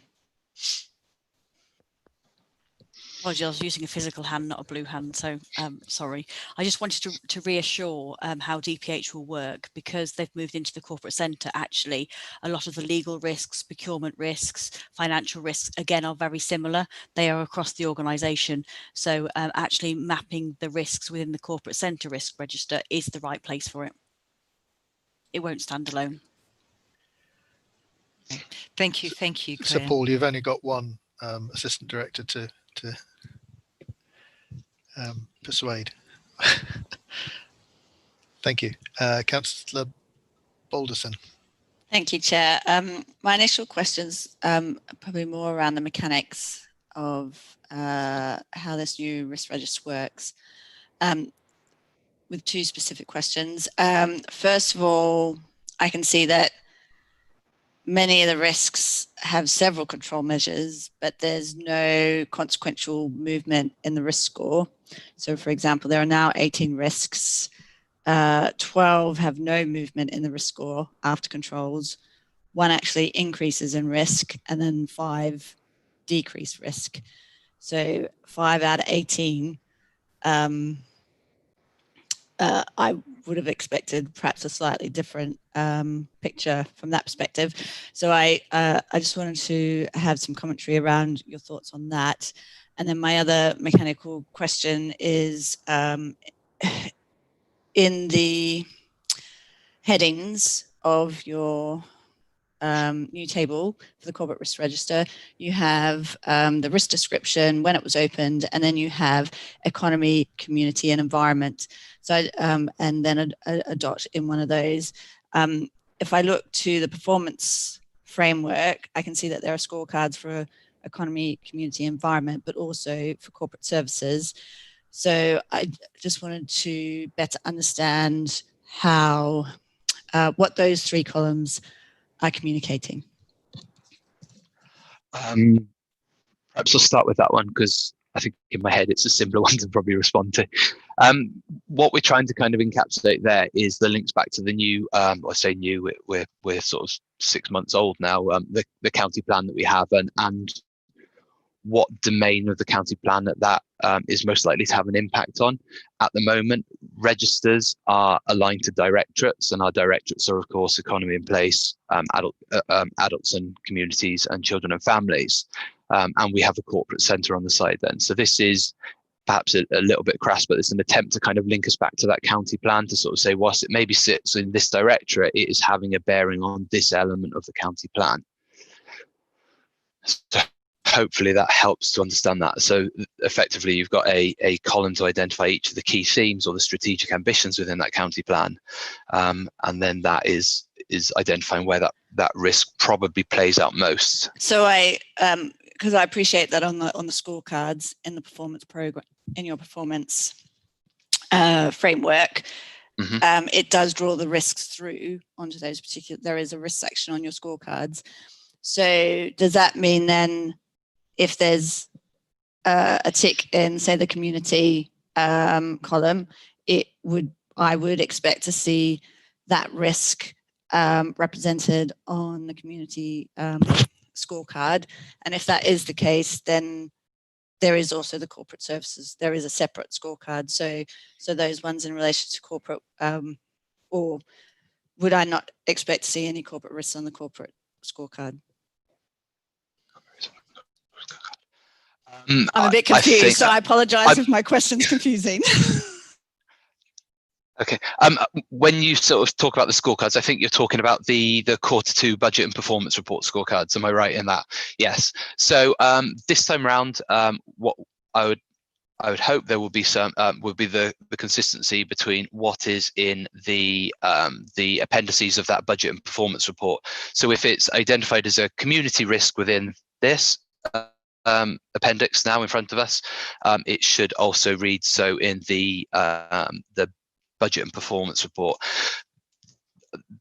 Apologies, I was using a physical hand, not a blue hand, so sorry. I just wanted to reassure how DPH will work, because they've moved into the corporate centre. Actually, a lot of the legal risks, procurement risks, financial risks, again, are very similar. They are across the organisation. So actually mapping the risks within the corporate centre risk register is the right place for it. It won't stand alone. Thank you, Claire. So, Paul, you've only got one assistant director to persuade. Thank you. Councillor Balderson. Thank you, Chair. My initial questions are probably more around the mechanics of how this new risk register works. with two specific questions. First of all, I can see that many of the risks have several control measures, but there's no consequential movement in the risk score. So for example, there are now 18 risks. 12 have no movement in the risk score after controls. 1 actually increases in risk, and then 5 decrease risk. So 5 out of 18, I would have expected perhaps a slightly different picture from that perspective. So I just wanted to have some commentary around your thoughts on that. And then my other mechanical question is, in the headings of your new table for the corporate risk register, you have the risk description, when it was opened, and then you have economy, community, and environment. So, and then a dot in one of those. If I look to the performance framework, I can see that there are scorecards for economy, community, environment, but also for corporate services. So I just wanted to better understand how, what those 3 columns are communicating. Perhaps I'll start with that one because I think in my head it's a simpler one to probably respond to. What we're trying to kind of encapsulate there is the links back to the new, I say new, we're sort of 6 months old now, the county plan that we have, and what domain of the county plan that is most likely to have an impact on. At the moment, registers are aligned to directorates, and our directorates are, of course, economy and place, adults and communities, and children and families. And we have a corporate centre on the side then. So this is perhaps a little bit crass, but it's an attempt to kind of link us back to that county plan to sort of say, whilst it maybe sits in this directorate, it is having a bearing on this element of the county plan. So hopefully that helps to understand that. So effectively, you've got a column to identify each of the key themes or the strategic ambitions within that county plan. And then that is identifying where that risk probably plays out most. So because I appreciate that on the scorecards in the performance program, in your performance framework, it does draw the risks through onto those particular, there is a risk section on your scorecards. So does that mean then if there's a tick in, say, the community column, I would expect to see that risk represented on the community scorecard? And if that is the case, then there is also the corporate services. There is a separate scorecard. So those ones in relation to corporate, or would I not expect to see any corporate risks on the corporate scorecard? I'm a bit confused, so I apologise if my question's confusing. Okay. When you sort of talk about the scorecards, I think you're talking about the Q2 budget and performance report scorecards. Am I right in that? Yes. So this time around, what I would hope there will be some would be the consistency between what is in the appendices of that budget and performance report. So if it's identified as a community risk within this appendix now in front of us, it should also read so in the budget and performance report.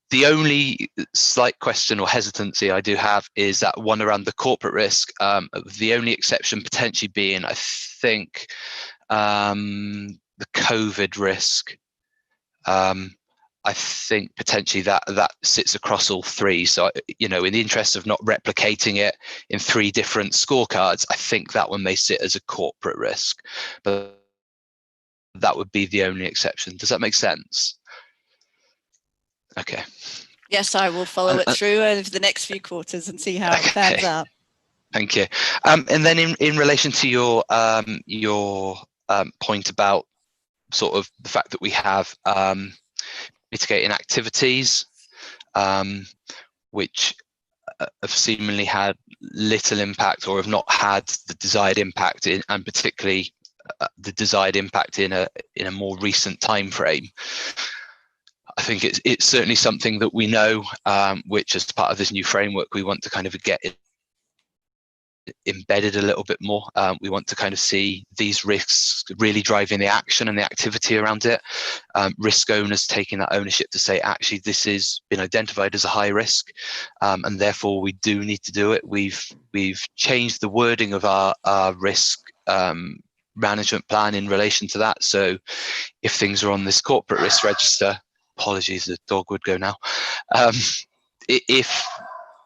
The only slight question or hesitancy I do have is that one around the corporate risk. The only exception potentially being, I think, the COVID risk. I think potentially that sits across all 3. So, in the interest of not replicating it in 3 different scorecards, I think that one may sit as a corporate risk, but that would be the only exception. Does that make sense? Okay. Yes, I will follow it through over the next few quarters and see how it pans out. Thank you. And then in relation to your point about sort of the fact that we have mitigating activities, which have seemingly had little impact or have not had the desired impact and particularly the desired impact in a more recent time frame. I think it's certainly something that we know, which as part of this new framework we want to kind of get embedded a little bit more. We want to kind of see these risks really driving the action and the activity around it. Risk owners taking that ownership to say, actually, this has been identified as a high risk, and therefore we do need to do it. We've changed the wording of our risk management plan in relation to that. So if things are on this corporate risk register, apologies, the dog would go now.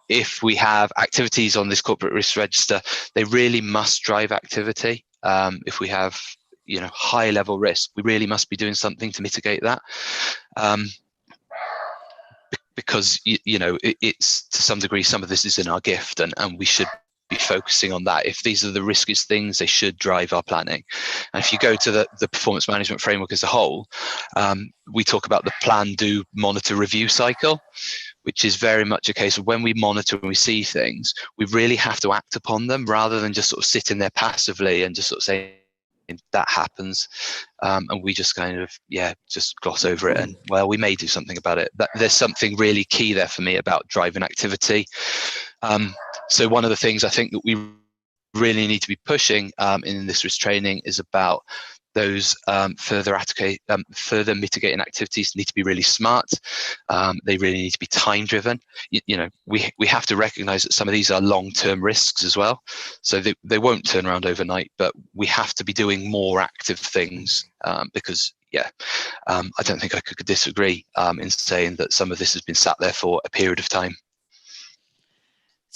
If we have activities on this corporate risk register, they really must drive activity. If we have, high level risk, we really must be doing something to mitigate that. Because, it's to some degree, some of this is in our gift, and we should be focusing on that. If these are the riskiest things, they should drive our planning. And if you go to the performance management framework as a whole, we talk about the plan, do, monitor, review cycle, which is very much a case of when we monitor and we see things, we really have to act upon them rather than just sort of sitting there passively and just sort of saying that happens, and we just kind of just gloss over it, and well, we may do something about it. There's something really key there for me about driving activity. So one of the things I think that we really need to be pushing in this risk training is about those further mitigating activities need to be really smart. They really need to be time driven. We have to recognize that some of these are long-term risks as well. So they won't turn around overnight, but we have to be doing more active things because I don't think I could disagree in saying that some of this has been sat there for a period of time.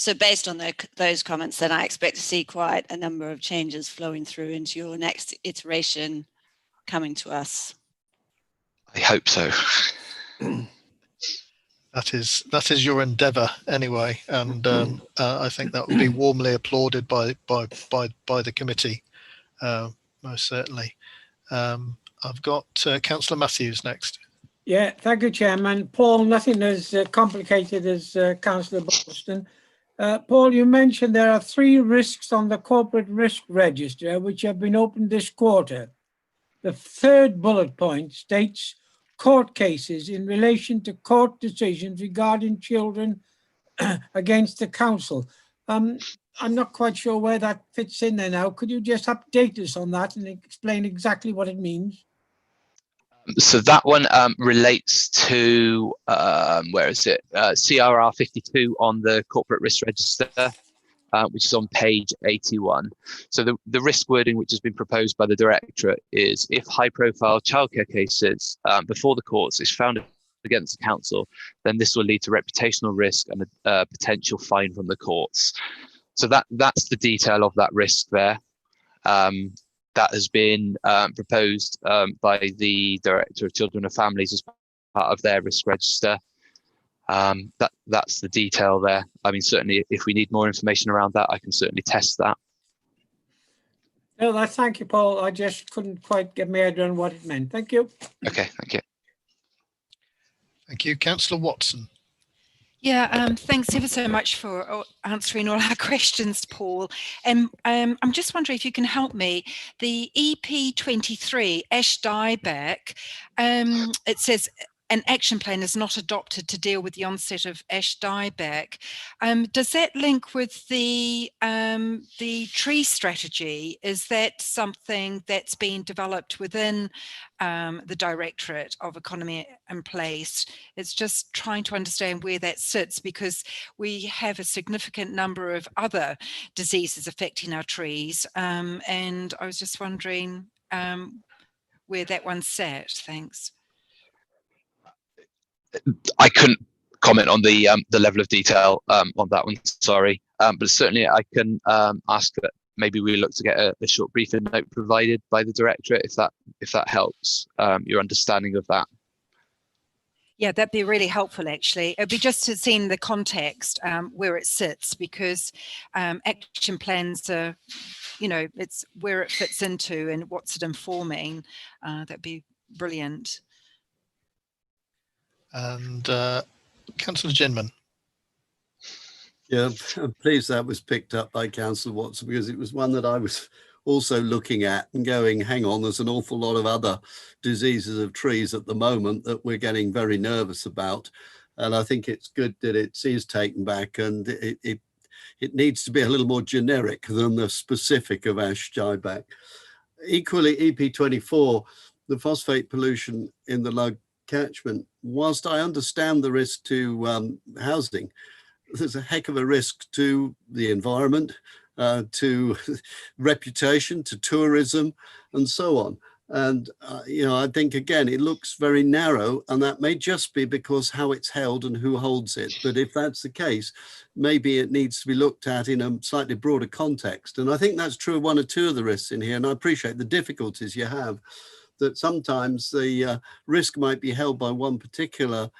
So based on those comments, then I expect to see quite a number of changes flowing through into your next iteration coming to us. I hope so. That is your endeavour anyway, and I think that will be warmly applauded by the committee, most certainly. I've got Councillor Matthews next. Yeah, thank you, Chairman. Paul, nothing as complicated as Councillor Boston. Paul, you mentioned there are 3 risks on the corporate risk register which have been opened this quarter. The 3rd bullet point states court cases in relation to court decisions regarding children against the council. I'm not quite sure where that fits in there now. Could you just update us on that and explain exactly what it means? So that one relates to, where is it? CRR 52 on the corporate risk register, which is on page 81. So the risk wording which has been proposed by the Directorate is if high profile childcare cases before the courts is found against the council, then this will lead to reputational risk and a potential fine from the courts. So that's the detail of that risk there. That has been proposed by the Director of Children and Families as part of their risk register. That's the detail there. I mean, certainly if we need more information around that, I can certainly test that. No, thank you, Paul. I just couldn't quite get my head around what it meant. Thank you. Okay, thank you. Thank you. Councillor Watson. Yeah, thanks ever so much for answering all our questions, Paul. I'm just wondering if you can help me. The EP23 ash dieback, it says an action plan is not adopted to deal with the onset of ash dieback. Does that link with the tree strategy? Is that something that's been developed within the Directorate of Economy and Place? It's just trying to understand where that sits, because we have a significant number of other diseases affecting our trees, and I was just wondering where that one sat. Thanks. I couldn't comment on the level of detail on that one, sorry, but certainly I can ask that maybe we look to get a short briefing note provided by the Directorate if that helps your understanding of that. Yeah, that'd be really helpful, actually. It'd be just to see in the context where it sits, because action plans are, it's where it fits into and what's it informing. That'd be brilliant. And Councillor Ginman. Yeah, I'm pleased that was picked up by Councillor Watson, because it was one that I was also looking at and going, hang on, there's an awful lot of other diseases of trees at the moment that we're getting very nervous about. And I think it's good that it is taken back, and it needs to be a little more generic than the specific of ash dieback. Equally, EP24, the phosphate pollution in the Lug catchment, whilst I understand the risk to housing, there's a heck of a risk to the environment, to reputation, to tourism, and so on. And, I think, again, it looks very narrow, and that may just be because how it's held and who holds it. But if that's the case, maybe it needs to be looked at in a slightly broader context. And I think that's true of one or two of the risks in here. And I appreciate the difficulties you have, that sometimes the risk might be held by one particular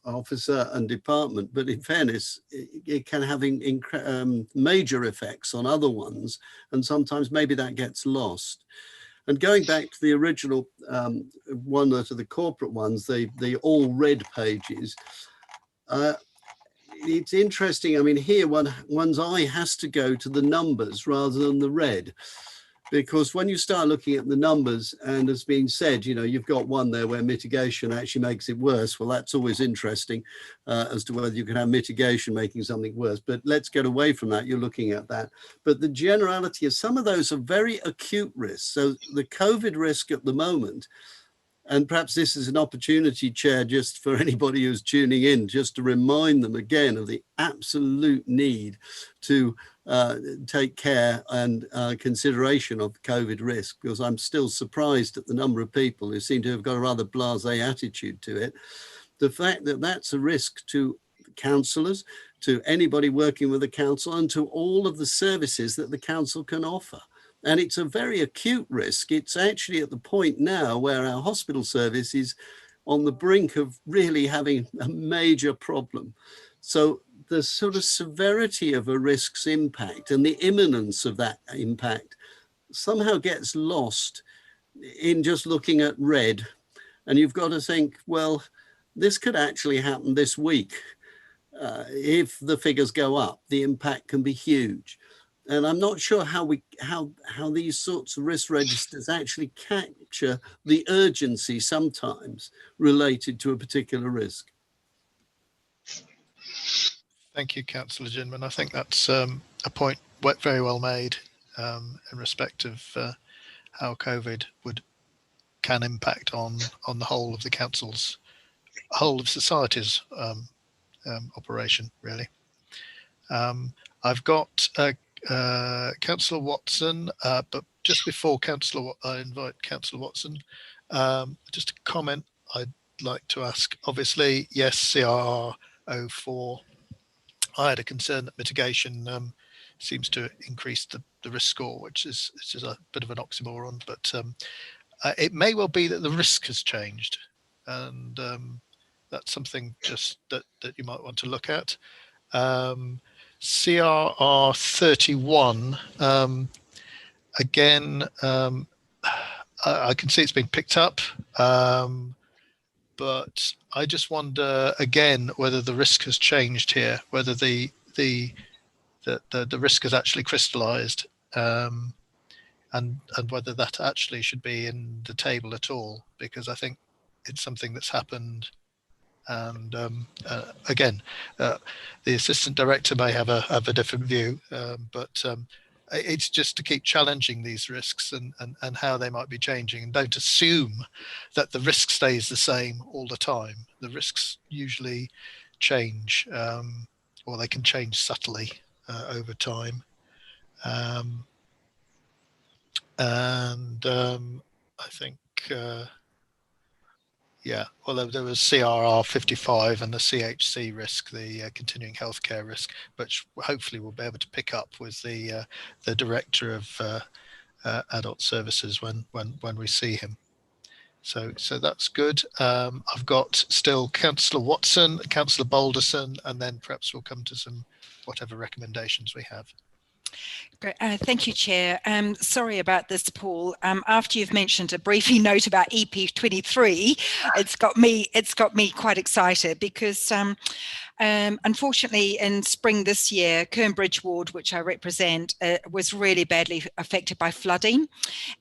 officer and department, but in fairness, it can have major effects on other ones, and sometimes maybe that gets lost. And going back to the original one, to the corporate ones, the all red pages, it's interesting. I mean, here one's eye has to go to the numbers rather than the red. Because when you start looking at the numbers, and as being said, you've got one there where mitigation actually makes it worse. Well, that's always interesting as to whether you can have mitigation making something worse. But let's get away from that. You're looking at that. But the generality is some of those are very acute risks. So the COVID risk at the moment, and perhaps this is an opportunity, Chair, just for anybody who's tuning in, just to remind them again of the absolute need to take care and consideration of COVID risk, because I'm still surprised at the number of people who seem to have got a rather blasé attitude to it. The fact that that's a risk to councillors, to anybody working with the council, and to all of the services that the council can offer. And it's a very acute risk. It's actually at the point now where our hospital service is on the brink of really having a major problem. So the sort of severity of a risk's impact and the imminence of that impact somehow gets lost in just looking at red. And you've got to think, well, this could actually happen this week. If the figures go up, the impact can be huge. And I'm not sure how these sorts of risk registers actually capture the urgency sometimes related to a particular risk. Thank you, Councillor Ginman. I think that's a point very well made in respect of how COVID can impact on the whole of the council's, whole of society's operation, really. I've got Councillor Watson, but just before I invite Councillor Watson, just a comment I'd like to ask. Obviously, yes, CR04. I had a concern that mitigation seems to increase the risk score, which is a bit of an oxymoron, but it may well be that the risk has changed, and that's something just that you might want to look at. CRR 31, again, I can see it's been picked up, but I just wonder again whether the risk has changed here, whether the risk has actually crystallized, and whether that actually should be in the table at all, because I think it's something that's happened. And again, the assistant director may have a different view, but it's just to keep challenging these risks and how they might be changing, and don't assume that the risk stays the same all the time. The risks usually change, or they can change subtly over time. I think yeah, well, there was CRR 55 and the CHC risk, the continuing healthcare risk, which hopefully we'll be able to pick up with the director of adult services when we see him. So that's good. I've got still Councillor Watson, Councillor Balderson, and then perhaps we'll come to some whatever recommendations we have. Great. Thank you, Chair. Sorry about this, Paul. After you've mentioned a briefly note about EP23, it's got me quite excited, because Unfortunately, in spring this year, Kernbridge Ward, which I represent, was really badly affected by flooding.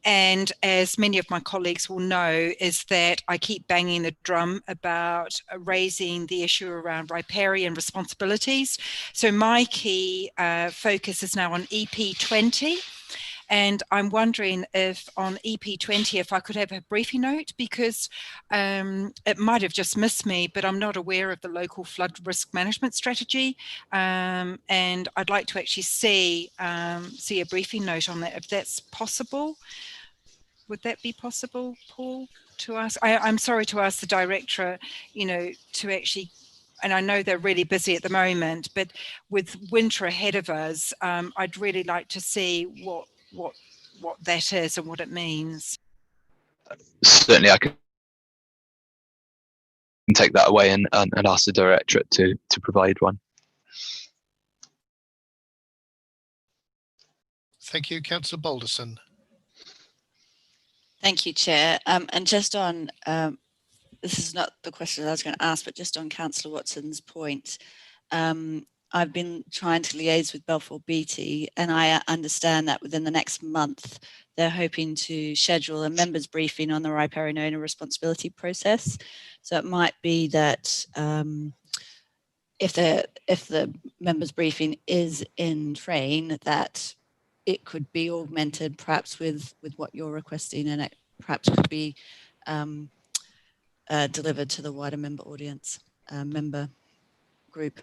And as many of my colleagues will know, is that I keep banging the drum about raising the issue around riparian responsibilities. So my key focus is now on EP20. And I'm wondering if on EP20, if I could have a briefing note, because it might have just missed me, but I'm not aware of the local flood risk management strategy. And I'd like to actually see a briefing note on that, if that's possible. Would that be possible, Paul, to ask? I'm sorry to ask the director, to actually, and I know they're really busy at the moment, but with winter ahead of us, I'd really like to see what that is and what it means. Certainly, I can take that away and ask the directorate to provide one. Thank you, Councillor Balderson. Thank you, Chair. And just on, this is not the question I was going to ask, but just on Councillor Watson's point, I've been trying to liaise with Balfour Beatty, and I understand that within the next month, they're hoping to schedule a members briefing on the riparian owner responsibility process. So it might be that if the members briefing is in train, that it could be augmented perhaps with what you're requesting, and it perhaps could be delivered to the wider member audience, member group.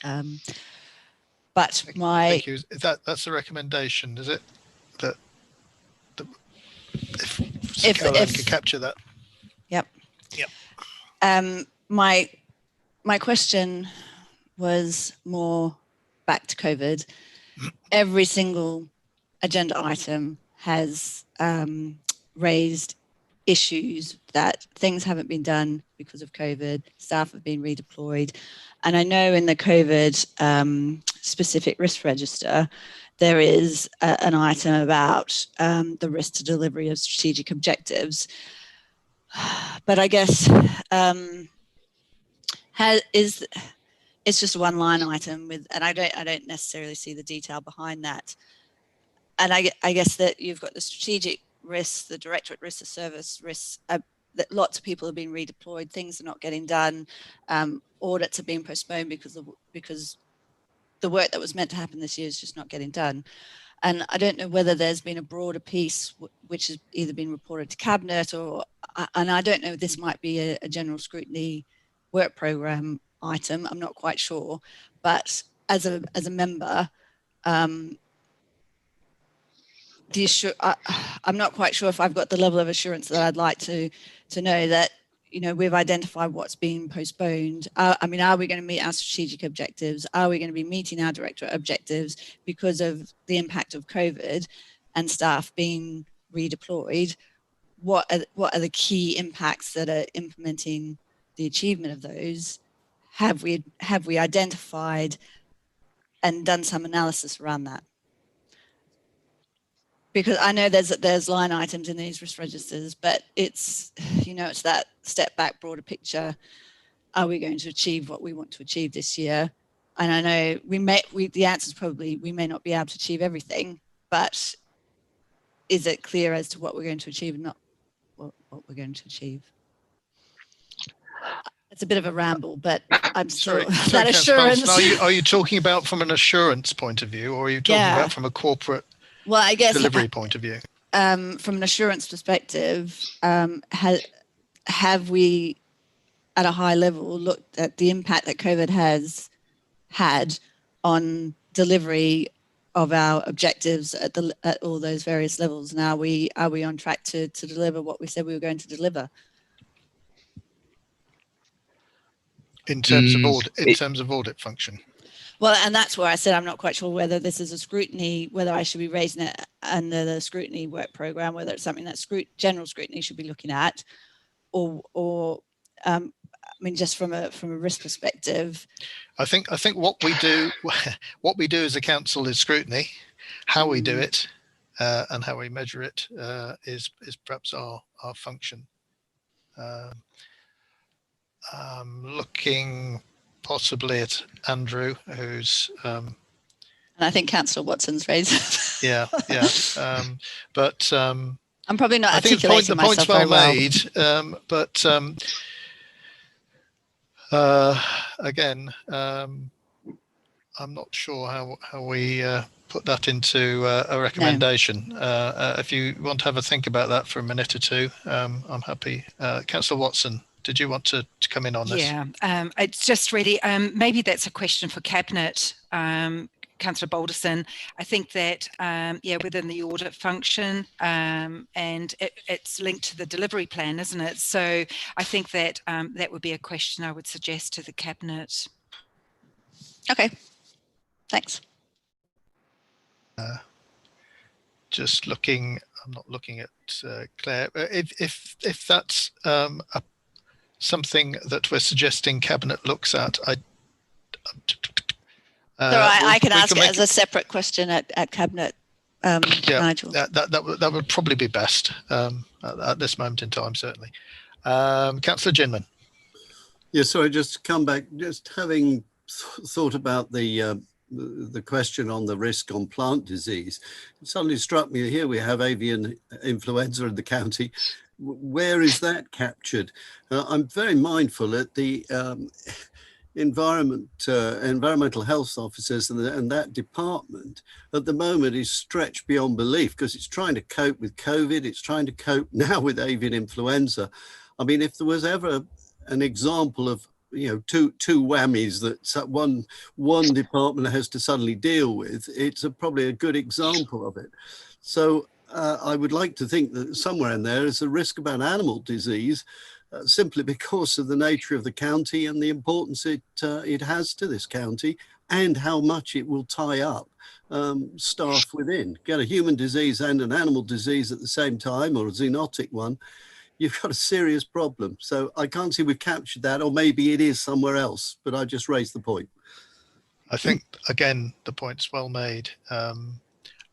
But thank you. That's a recommendation, is it? That if Caroline could capture that. Yep. Yep. My question was more back to COVID. Every single agenda item has raised issues that things haven't been done because of COVID, staff have been redeployed. And I know in the COVID specific risk register, there is an item about the risk to delivery of strategic objectives. But I guess it's just a one-line item and I don't necessarily see the detail behind that. And I guess that you've got the strategic risks, the directorate risks, the service risks, that lots of people have been redeployed, things are not getting done, audits are being postponed because the work that was meant to happen this year is just not getting done. And I don't know whether there's been a broader piece which has either been reported to Cabinet and I don't know, this might be a general scrutiny work programme item, I'm not quite sure. But as a member, I'm not quite sure if I've got the level of assurance that I'd like to know that, we've identified what's being postponed. Are we going to meet our strategic objectives? Are we going to be meeting our directorate objectives because of the impact of COVID and staff being redeployed? What are the key impacts that are implementing the achievement of those? Have we identified and done some analysis around that? Because I know there's line items in these risk registers, but it's it's that step back, broader picture. Are we going to achieve what we want to achieve this year? And I know the answer is probably we may not be able to achieve everything, but is it clear as to what we're going to achieve and not what we're going to achieve? It's a bit of a ramble, but I'm sorry, that assurance. Are you talking about from an assurance point of view, or are you talking about from a corporate delivery point of view? From an assurance perspective, have we at a high level looked at the impact that COVID has had on delivery of our objectives at all those various levels? And are we on track to deliver what we said we were going to deliver? In terms of audit function. Well, and that's where I said I'm not quite sure whether this is a scrutiny, whether I should be raising it under the scrutiny work programme, whether it's something that general scrutiny should be looking at, or just from a risk perspective. I think what we do as a council is scrutiny. How we do it and how we measure it is perhaps our function. Looking possibly at Andrew, who's and I think Councillor Watson's raised. yeah. But I'm probably not I think articulating the point's well myself made, but again, I'm not sure how we put that into a recommendation. If you want to have a think about that for a minute or two, I'm happy. Councillor Watson, did you want to come in on this? Yeah, it's just really, maybe that's a question for Cabinet, Councillor Balderson. I think that, yeah, within the audit function, and it's linked to the delivery plan, isn't it? So I think that that would be a question I would suggest to the Cabinet. Okay, thanks. Just looking, I'm not looking at Claire. If that's something that we're suggesting Cabinet looks at, I can ask it as a separate question at Cabinet, Nigel. That would probably be best at this moment in time, certainly. Councillor Ginman. Yeah, sorry, just to come back, just having thought about the question on the risk on plant disease, it suddenly struck me here we have avian influenza in the county. Where is that captured? I'm very mindful that the environmental health officers and that department at the moment is stretched beyond belief, because it's trying to cope with COVID, it's trying to cope now with avian influenza. I mean, if there was ever an example of two whammies that one department has to suddenly deal with, it's probably a good example of it. So I would like to think that somewhere in there is a risk about animal disease, simply because of the nature of the county and the importance it has to this county, and how much it will tie up staff within. Get a human disease and an animal disease at the same time, or a zoonotic one, you've got a serious problem. So I can't see we've captured that, or maybe it is somewhere else, but I just raised the point. I think, again, the point's well made.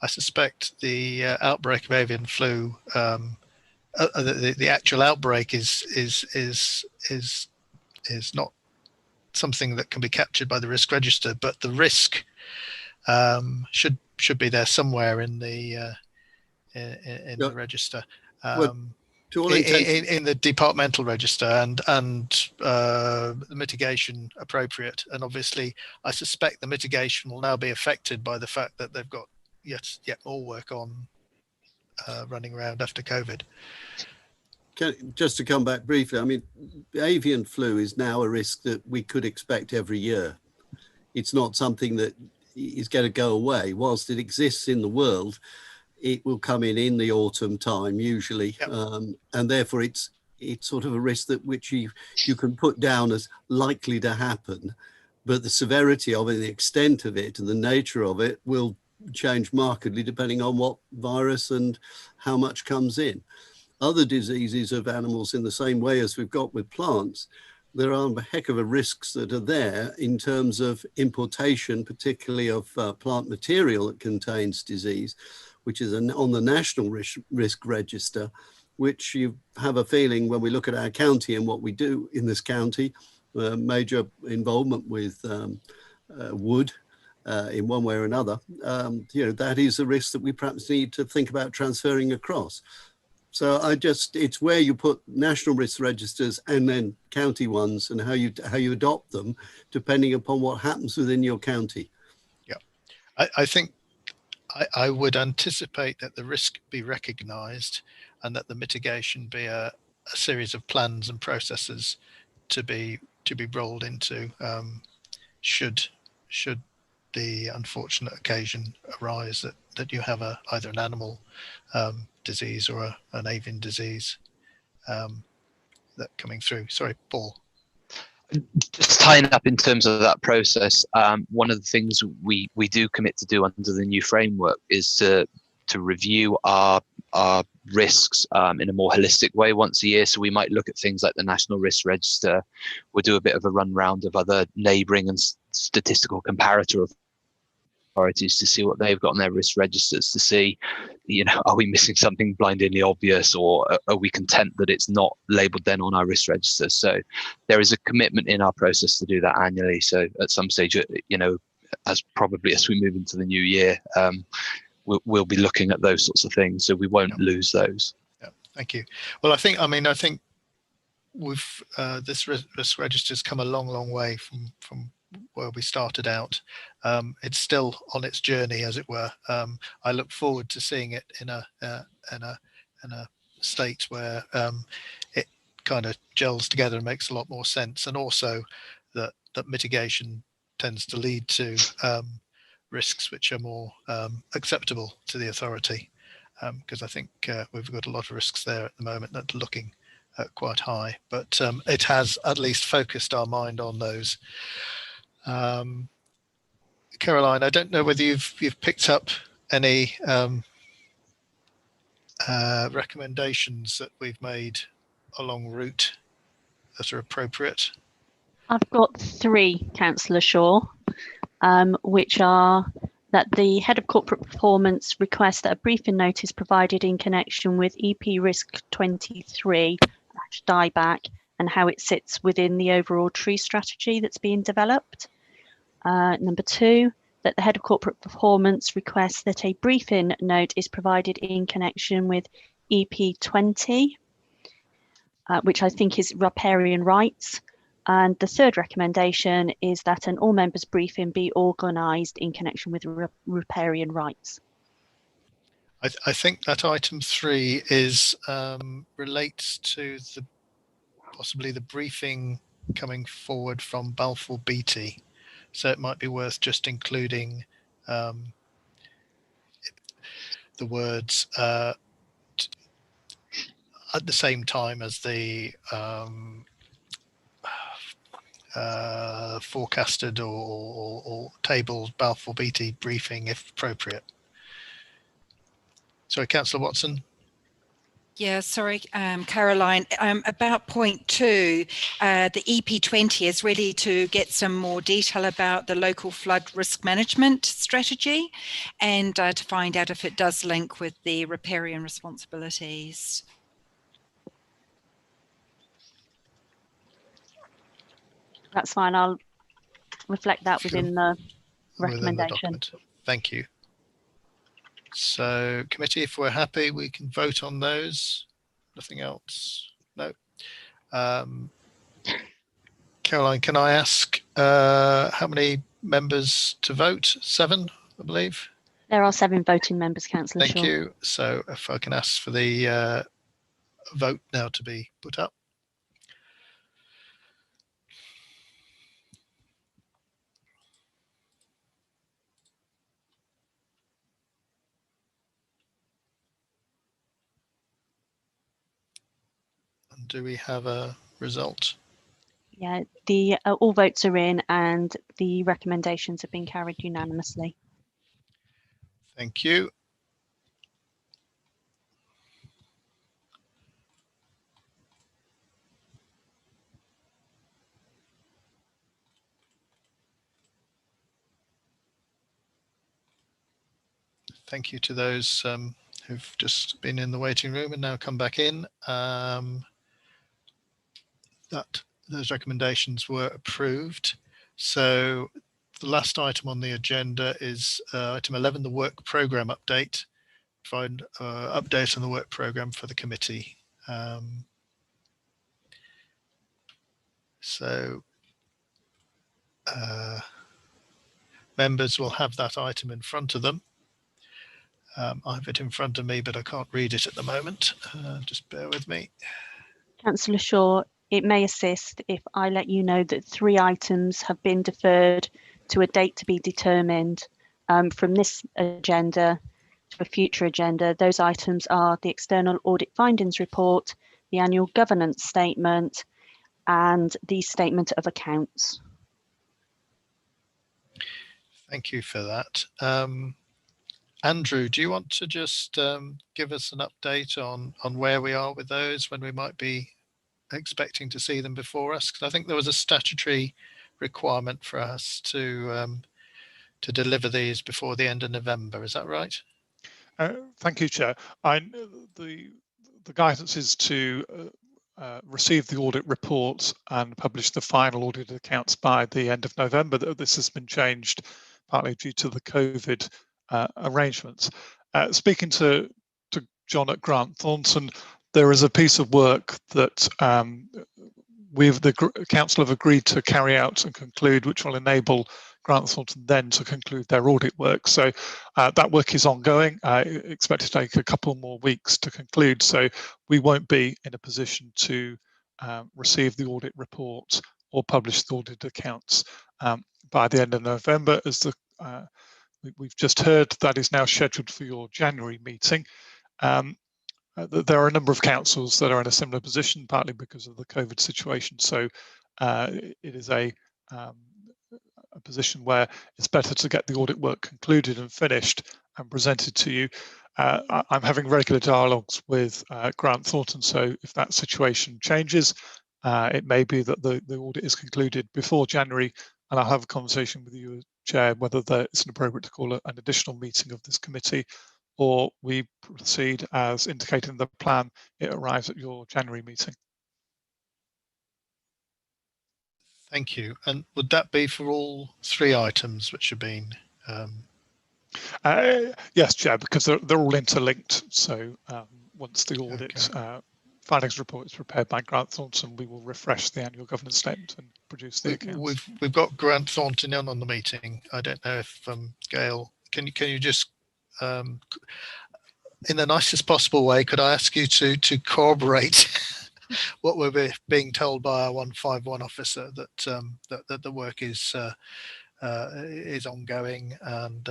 I suspect the outbreak of avian flu, the actual outbreak is not something that can be captured by the risk register, but the risk should be there somewhere in the the register. In the departmental register, and the mitigation appropriate. And obviously, I suspect the mitigation will now be affected by the fact that they've got yet more work on running around after COVID. Just to come back briefly, I mean, avian flu is now a risk that we could expect every year. It's not something that is going to go away. Whilst it exists in the world, it will come in the autumn time usually, and therefore it's sort of a risk that which you can put down as likely to happen, but the severity of it, the extent of it, and the nature of it will change markedly depending on what virus and how much comes in. Other diseases of animals, in the same way as we've got with plants, there are a heck of a risks that are there in terms of importation, particularly of plant material that contains disease, which is on the national risk register, which you have a feeling when we look at our county and what we do in this county, major involvement with wood in one way or another, that is a risk that we perhaps need to think about transferring across. So it's where you put national risk registers and then county ones, and how you adopt them depending upon what happens within your county. Yeah, I think I would anticipate that the risk be recognised and that the mitigation be a series of plans and processes to be rolled into should the unfortunate occasion arise that you have either an animal disease or an avian disease that coming through. Sorry, Paul. Just tying up in terms of that process, one of the things we do commit to do under the new framework is to review our risks in a more holistic way once a year. So we might look at things like the National Risk Register. We'll do a bit of a run round of other neighbouring and statistical comparator of authorities to see what they've got on their risk registers, to see, are we missing something blindingly obvious, or are we content that it's not labelled then on our risk register? So there is a commitment in our process to do that annually. So at some stage, as we move into the new year, we'll be looking at those sorts of things, so we won't lose those. Yeah, thank you. Well, I think we've this risk register's come a long way from where we started out. It's still on its journey, as it were. I look forward to seeing it in a state where it kind of gels together and makes a lot more sense, and also that mitigation tends to lead to risks which are more acceptable to the authority, because I think we've got a lot of risks there at the moment that are looking quite high, but it has at least focused our mind on those. Caroline, I don't know whether you've picked up any recommendations that we've made along route that are appropriate. I've got 3, Councillor Shaw, which are that the Head of Corporate Performance requests that a briefing notice provided in connection with EP Risk 23 dieback and how it sits within the overall tree strategy that's being developed. Number 2, that the Head of Corporate Performance requests that a briefing note is provided in connection with EP 20, which I think is riparian rights. And the 3rd recommendation is that an all members briefing be organised in connection with riparian rights. I think that item 3 is relates to possibly the briefing coming forward from Balfour Beatty, so it might be worth just including the words at the same time as the forecasted or tabled Balfour Beatty briefing if appropriate. Sorry, Councillor Watson. Yeah, sorry, Caroline, about point 2, the EP20 is really to get some more detail about the local flood risk management strategy, and to find out if it does link with the riparian responsibilities. That's fine, I'll reflect that within the recommendation. Thank you. So committee, if we're happy, we can vote on those. Nothing else? No. Caroline, can I ask how many members to vote? 7, I believe. There are 7 voting members, Councillor Shaw. Thank you. So if I can ask for the vote now to be put up. Do we have a result? Yeah, the all votes are in and the recommendations have been carried unanimously. Thank you. Thank you to those who've just been in the waiting room and now come back in. Those recommendations were approved. So the last item on the agenda is item 11, the work programme update. Provide update on the work programme for the committee. Members will have that item in front of them. I have it in front of me, but I can't read it at the moment. Just bear with me. Councillor Shaw, it may assist if I let you know that 3 items have been deferred to a date to be determined from this agenda to a future agenda. Those items are the external audit findings report, the annual governance statement, and the statement of accounts. Thank you for that. Andrew, do you want to just give us an update on where we are with those, when we might be expecting to see them before us? Because I think there was a statutory requirement for us to deliver these before the end of November. Is that right? Thank you, Chair. The guidance is to receive the audit report and publish the final audited accounts by the end of November. This has been changed partly due to the COVID arrangements. Speaking to John at Grant Thornton, there is a piece of work that the council have agreed to carry out and conclude, which will enable Grant Thornton then to conclude their audit work. So that work is ongoing. I expect to take a couple more weeks to conclude. So we won't be in a position to receive the audit report or publish the audit accounts by the end of November. As we've just heard, that is now scheduled for your January meeting. There are a number of councils that are in a similar position, partly because of the COVID situation. So it is a position where it's better to get the audit work concluded and finished and presented to you. I'm having regular dialogues with Grant Thornton, so if that situation changes, it may be that the audit is concluded before January, and I'll have a conversation with you, Chair, whether it's appropriate to call an additional meeting of this committee, or we proceed as indicated in the plan. It arrives at your January meeting. Thank you. And would that be for all 3 items which have been? Yes, Chair, because they're all interlinked. So once the audit findings report is prepared by Grant Thornton, we will refresh the annual governance statement and produce the accounts. We've got Grant Thornton on the meeting. I don't know if Gail, can you just in the nicest possible way, could I ask you to corroborate what we're being told by our 151 officer, that the work is ongoing, and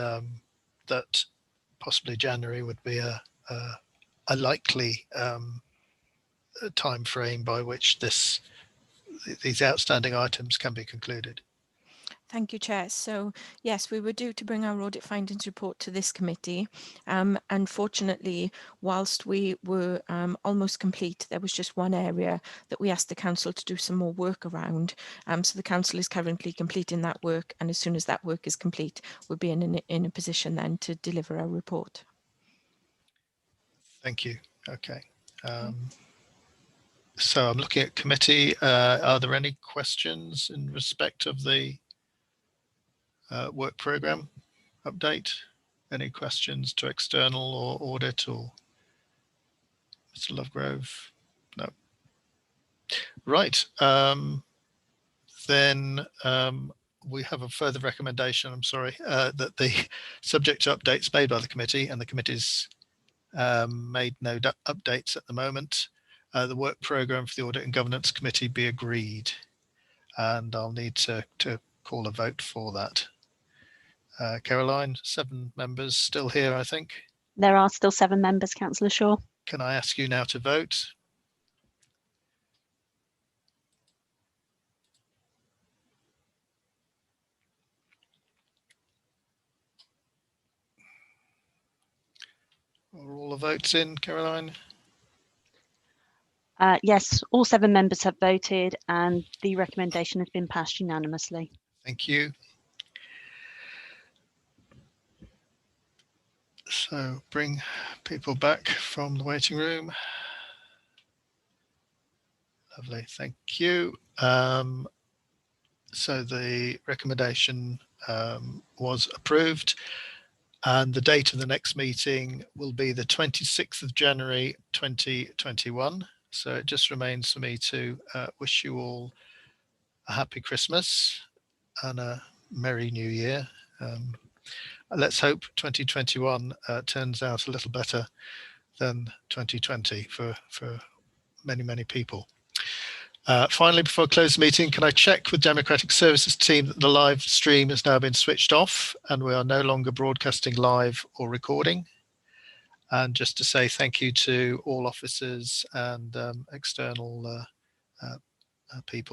that possibly January would be a likely time frame by which these outstanding items can be concluded? Thank you, Chair. So yes, we were due to bring our audit findings report to this committee. Unfortunately, whilst we were almost complete, there was just one area that we asked the council to do some more work around. So the council is currently completing that work, and as soon as that work is complete, we'll be in a position then to deliver our report. Thank you. Okay. So I'm looking at committee. Are there any questions in respect of the work programme update? Any questions to external or audit or Mr. Lovegrove? No. Right. Then we have a further recommendation, I'm sorry, that the subject to updates made by the committee, and the committee's made no updates at the moment, the work programme for the Audit and Governance Committee be agreed. And I'll need to call a vote for that. Caroline, 7 members still here, I think. There are still 7 members, Councillor Shaw. Can I ask you now to vote? Are all the votes in, Caroline? Yes, all 7 members have voted and the recommendation has been passed unanimously. Thank you. So bring people back from the waiting room. Lovely, thank you. So the recommendation was approved, and the date of the next meeting will be the 26th of January 2021. So it just remains for me to wish you all a happy Christmas and a Merry New Year. Let's hope 2021 turns out a little better than 2020 for many, many people. Finally, before I close the meeting, can I check with Democratic Services team that the live stream has now been switched off and we are no longer broadcasting live or recording? And just to say thank you to all officers and external people